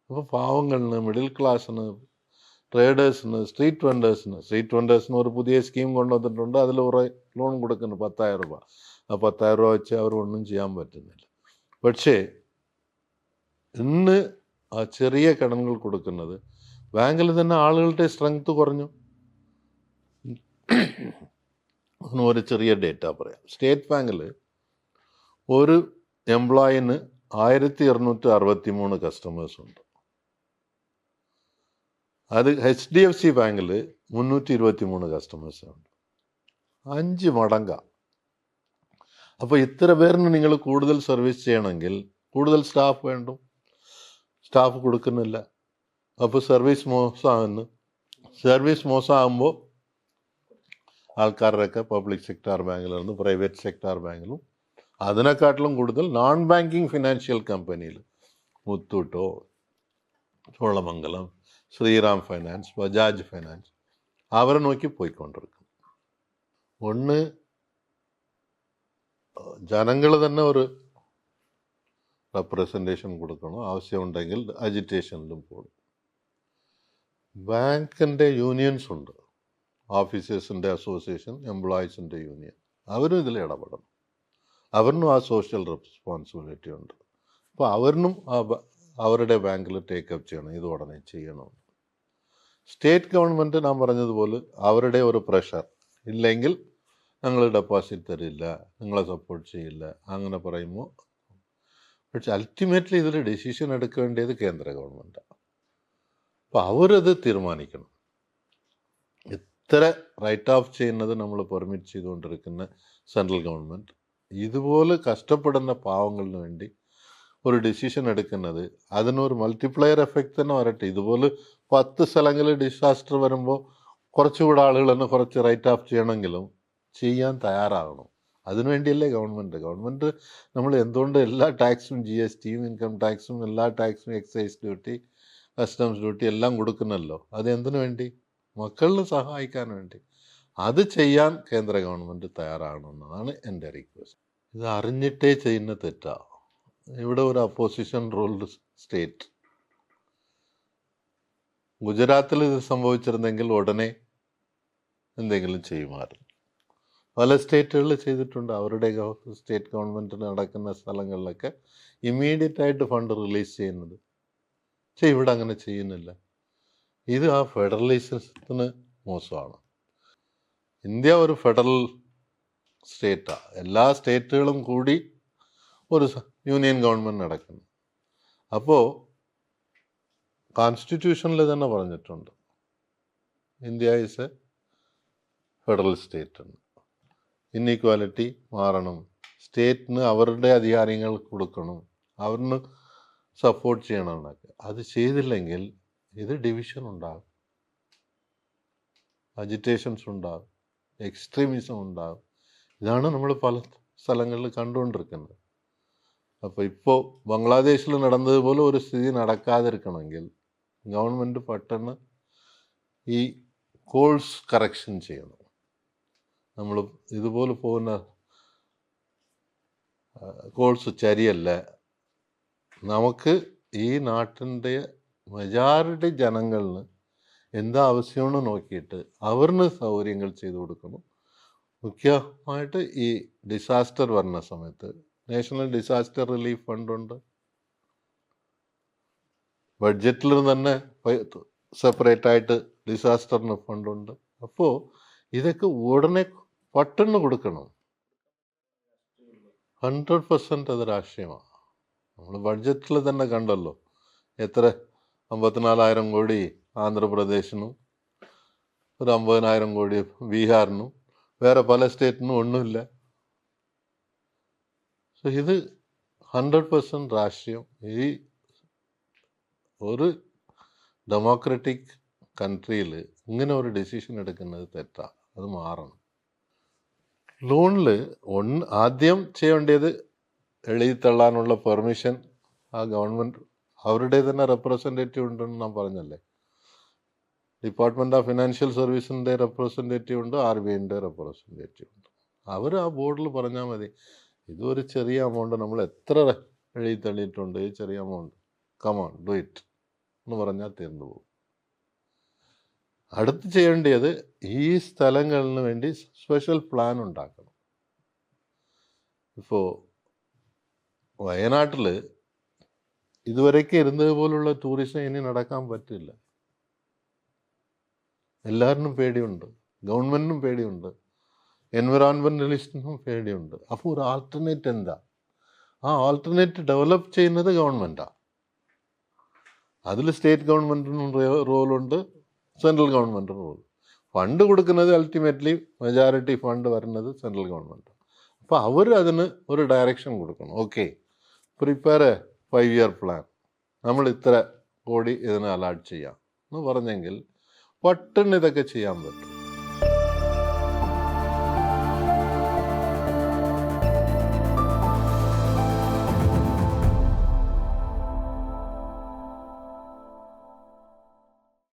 അപ്പോൾ പാവങ്ങളിന്, മിഡിൽ ക്ലാസ്സിന്, ട്രേഡേഴ്സിന്, സ്ട്രീറ്റ് വെണ്ടേഴ്സിന് ഒരു പുതിയ സ്കീം കൊണ്ടുവന്നിട്ടുണ്ട്. അതിൽ കുറേ ലോൺ കൊടുക്കുന്നു 10,000 രൂപ. ആ 10,000 രൂപ വെച്ച് അവർ ഒന്നും ചെയ്യാൻ പറ്റുന്നില്ല. പക്ഷേ ഇന്ന് ആ ചെറിയ കടങ്ങൾ കൊടുക്കുന്നത് ബാങ്കിൽ തന്നെ ആളുകളുടെ സ്ട്രെങ്ത് കുറഞ്ഞു. ഒരു ചെറിയ ഡേറ്റ പറയാം. സ്റ്റേറ്റ് ബാങ്കിൽ ഒരു എംപ്ലോയിന് 1263 കസ്റ്റമേഴ്സ് ഉണ്ട്. അത് HDFC ബാങ്കിൽ 323 കസ്റ്റമേഴ്സ് ഉണ്ട്. 5 മടങ്ക. അപ്പോൾ ഇത്ര പേരിന് നിങ്ങൾ കൂടുതൽ സർവീസ് ചെയ്യണമെങ്കിൽ കൂടുതൽ സ്റ്റാഫ് വേണം. സ്റ്റാഫ് കൊടുക്കുന്നില്ല. അപ്പോൾ സർവീസ് മോശമാകുമ്പോൾ ആൾക്കാരുടെയൊക്കെ പബ്ലിക് സെക്ടർ ബാങ്കിലിരുന്ന് പ്രൈവറ്റ് സെക്ടർ ബാങ്കിലും അതിനെക്കാട്ടിലും കൂടുതൽ നോൺ ബാങ്കിങ് ഫിനാൻഷ്യൽ കമ്പനിയിൽ മുത്തൂട്ടോ, ചോളമംഗലം, ശ്രീറാം ഫൈനാൻസ്, ബജാജ് ഫൈനാൻസ് അവരെ നോക്കി പോയിക്കൊണ്ടിരിക്കും. ഒന്ന് ജനങ്ങൾ തന്നെ ഒരു റെപ്രസെൻറ്റേഷൻ കൊടുക്കണം. ആവശ്യമുണ്ടെങ്കിൽ അജിറ്റേഷനിലും പോകും. ബാങ്കിൻ്റെ യൂണിയൻസ് ഉണ്ട്, ഓഫീസേഴ്സിൻ്റെ അസോസിയേഷൻ, എംപ്ലോയീസിൻ്റെ യൂണിയൻ. അവരും ഇതിൽ ഇടപെടണം. അവരിനും ആ സോഷ്യൽ റെസ്പോൺസിബിലിറ്റി ഉണ്ട്. അപ്പോൾ അവരിനും അവരുടെ ബാങ്കിൽ ടേക്കപ്പ് ചെയ്യണം, ഇത് ഉടനെ ചെയ്യണം. സ്റ്റേറ്റ് ഗവൺമെൻറ് ഞാൻ പറഞ്ഞതുപോലെ അവരുടെ ഒരു പ്രഷർ ഇല്ലെങ്കിൽ ഞങ്ങൾ ഡെപ്പോസിറ്റ് തരില്ല, നിങ്ങളെ സപ്പോർട്ട് ചെയ്യില്ല, അങ്ങനെ പറയുമ്പോൾ. പക്ഷെ അൾട്ടിമേറ്റ്ലി ഇതിൽ ഡിസിഷൻ എടുക്കേണ്ടത് കേന്ദ്ര ഗവൺമെൻറ്റാണ്. അപ്പോൾ അവരത് തീരുമാനിക്കണം. ഇത്ര റൈറ്റ് ഓഫ് ചെയ്യുന്നത് നമ്മൾ പെർമിറ്റ് ചെയ്തുകൊണ്ടിരിക്കുന്ന സെൻട്രൽ ഗവൺമെൻറ് ഇതുപോലെ കഷ്ടപ്പെടുന്ന പാവങ്ങളിന് വേണ്ടി ഒരു ഡിസിഷൻ എടുക്കുന്നത്, അതിനൊരു മൾട്ടിപ്ലയർ എഫക്റ്റ് തന്നെ വരട്ടെ. ഇതുപോലെ 10 സ്ഥലങ്ങളിൽ ഡിസാസ്റ്റർ വരുമ്പോൾ കുറച്ചുകൂടെ ആളുകൾ തന്നെ കുറച്ച് റൈറ്റ് ഓഫ് ചെയ്യണമെങ്കിലും ചെയ്യാൻ തയ്യാറാകണം. അതിനുവേണ്ടിയല്ലേ ഗവൺമെൻറ് നമ്മൾ എന്തുകൊണ്ട് എല്ലാ ടാക്സും, GSTയും, ഇൻകം ടാക്സും, എല്ലാ ടാക്സും, എക്സൈസ് ഡ്യൂട്ടി, കസ്റ്റംസ് ഡ്യൂട്ടി എല്ലാം കൊടുക്കുന്നല്ലോ. അത് എന്തിനു വേണ്ടി? മക്കളിനെ സഹായിക്കാൻ വേണ്ടി. അത് ചെയ്യാൻ കേന്ദ്ര ഗവൺമെൻറ് തയ്യാറാകണമെന്നതാണ് എൻ്റെ റിക്വസ്റ്റ്. ഇത് അറിഞ്ഞിട്ടേ ചെയ്യുന്ന തെറ്റാ. ഇവിടെ ഒരു അപ്പോസിഷൻ റൂൾഡ് സ്റ്റേറ്റ്. ഗുജറാത്തിൽ ഇത് സംഭവിച്ചിരുന്നെങ്കിൽ ഉടനെ എന്തെങ്കിലും ചെയ്യുമായിരുന്നു. പല സ്റ്റേറ്റുകളിൽ ചെയ്തിട്ടുണ്ട്. അവരുടെ സ്റ്റേറ്റ് ഗവൺമെൻറ്റിന് നടക്കുന്ന സ്ഥലങ്ങളിലൊക്കെ ഇമ്മീഡിയറ്റ് ആയിട്ട് ഫണ്ട് റിലീസ് ചെയ്യുന്നത്. പക്ഷേ ഇവിടെ അങ്ങനെ ചെയ്യുന്നില്ല. ഇത് ആ ഫെഡറലിസത്തിന് മോശമാണ്. ഇന്ത്യ ഒരു ഫെഡറൽ സ്റ്റേറ്റാണ്. എല്ലാ സ്റ്റേറ്റുകളും കൂടി ഒരു യൂണിയൻ ഗവൺമെൻറ് നടക്കുന്നു. അപ്പോൾ കോൺസ്റ്റിറ്റ്യൂഷനിൽ തന്നെ പറഞ്ഞിട്ടുണ്ട് India is A federal state എന്ന്. ഇൻഇക്വാലിറ്റി മാറണം. സ്റ്റേറ്റിന് അവരുടെ അധികാരങ്ങൾ കൊടുക്കണം, അവരിന് സപ്പോർട്ട് ചെയ്യണം എന്നൊക്കെ. അത് ചെയ്തില്ലെങ്കിൽ ഇത് ഡിവിഷൻ ഉണ്ടാകും, അജിറ്റേഷൻസ് ഉണ്ടാകും, എക്സ്ട്രീമിസം ഉണ്ടാകും. ഇതാണ് നമ്മൾ പല സ്ഥലങ്ങളിൽ കണ്ടുകൊണ്ടിരിക്കുന്നത്. അപ്പോൾ ഇപ്പോൾ ബംഗ്ലാദേശിൽ നടന്നതുപോലെ ഒരു സ്ഥിതി നടക്കാതിരിക്കണമെങ്കിൽ ഗവൺമെൻറ് പെട്ടെന്ന് ഈ കോഴ്സ് കറക്ഷൻ ചെയ്യണം. നമ്മൾ ഇതുപോലെ പോകുന്ന കോഴ്സ് ശരിയല്ല. നമുക്ക് ഈ നാട്ടിൻ്റെ മെജോറിറ്റി ജനങ്ങളിന് എന്താ ആവശ്യമെന്ന് നോക്കിയിട്ട് അവരിന് സൗകര്യങ്ങൾ ചെയ്തു കൊടുക്കണം. മുഖ്യമായിട്ട് ഈ ഡിസാസ്റ്റർ വരുന്ന സമയത്ത് നാഷണൽ ഡിസാസ്റ്റർ റിലീഫ് ഫണ്ടുണ്ട്, ബഡ്ജറ്റിൽ തന്നെ സെപ്പറേറ്റായിട്ട് ഡിസാസ്റ്ററിന് ഫണ്ടുണ്ട്. അപ്പോൾ ഇതൊക്കെ ഉടനെ പെട്ടെന്ന് കൊടുക്കണം. 100% അത് രാഷ്ട്രീയമാണ്. നമ്മൾ ബഡ്ജറ്റിൽ തന്നെ കണ്ടല്ലോ എത്ര 54,000 കോടി ആന്ധ്രാപ്രദേശിനും ഒരു 50,000 കോടി ബീഹാറിനും, വേറെ പല സ്റ്റേറ്റിനും ഒന്നുമില്ല. സോ ഇത് 100% രാഷ്ട്രീയം. ഈ ഒരു ഡെമോക്രാറ്റിക് കൺട്രിയിൽ ഇങ്ങനെ ഒരു ഡിസിഷൻ എടുക്കുന്നത് തെറ്റാണ്. അത് മാറണം. ലോണിൽ ആദ്യം ചെയ്യേണ്ടത് എഴുതിത്തള്ളാനുള്ള പെർമിഷൻ ആ ഗവൺമെൻറ് അവരുടെ തന്നെ റെപ്രസെൻറ്റേറ്റീവ് ഉണ്ടെന്ന് ഞാൻ പറഞ്ഞല്ലേ. ഡിപ്പാർട്ട്മെൻറ്റ് ഓഫ് ഫിനാൻഷ്യൽ സർവീസിൻ്റെ റെപ്രസെൻറ്റേറ്റീവ് ഉണ്ട്, RBIൻ്റെ റെപ്രസെൻറ്റേറ്റീവ് ഉണ്ട്. അവർ ആ ബോർഡിൽ പറഞ്ഞാൽ മതി ഇതൊരു ചെറിയ എമൗണ്ട് നമ്മൾ എത്ര എഴുതി തള്ളിയിട്ടുണ്ട്, ഈ ചെറിയ എമൗണ്ട്, കമോൺ ഡു ഇറ്റ് എന്ന് പറഞ്ഞാൽ തീർന്നു പോകും. അടുത്ത് ചെയ്യേണ്ടത് ഈ സ്ഥലങ്ങളിന് വേണ്ടി സ്പെഷ്യൽ പ്ലാൻ ഉണ്ടാക്കണം. ഇപ്പോൾ വയനാട്ടിൽ ഇതുവരെയൊക്കെ ഇരുന്നത് പോലുള്ള ടൂറിസം ഇനി നടക്കാൻ പറ്റില്ല. എല്ലാവരിനും പേടിയുണ്ട്, ഗവൺമെൻറ്റിനും പേടിയുണ്ട്, എൻവിറോൺമെൻ്റലിസ്റ്റിനും പേടിയുണ്ട്. അപ്പോൾ ഒരു ആൾട്ടർനേറ്റ് എന്താ? ആ ആൾട്ടർനേറ്റ് ഡെവലപ്പ് ചെയ്യുന്നത് ഗവൺമെൻറ്റാണ്. അതിൽ സ്റ്റേറ്റ് ഗവൺമെൻറ്റിനും റോളുണ്ട്, സെൻട്രൽ ഗവൺമെൻറ്റിനും റോൾ. ഫണ്ട് കൊടുക്കുന്നത് അൾട്ടിമേറ്റ്ലി മെജോറിറ്റി ഫണ്ട് വരുന്നത് സെൻട്രൽ ഗവൺമെൻറ്. അപ്പോൾ അവർ അതിന് ഒരു ഡയറക്ഷൻ കൊടുക്കണം. Okay, prepare A 5 year plan, നമ്മൾ ഇത്ര കോടി ഇതിന് അലാട്ട് ചെയ്യാം എന്ന് പറഞ്ഞെങ്കിൽ പെട്ടെന്ന് ഇതൊക്കെ ചെയ്യാൻ പറ്റും.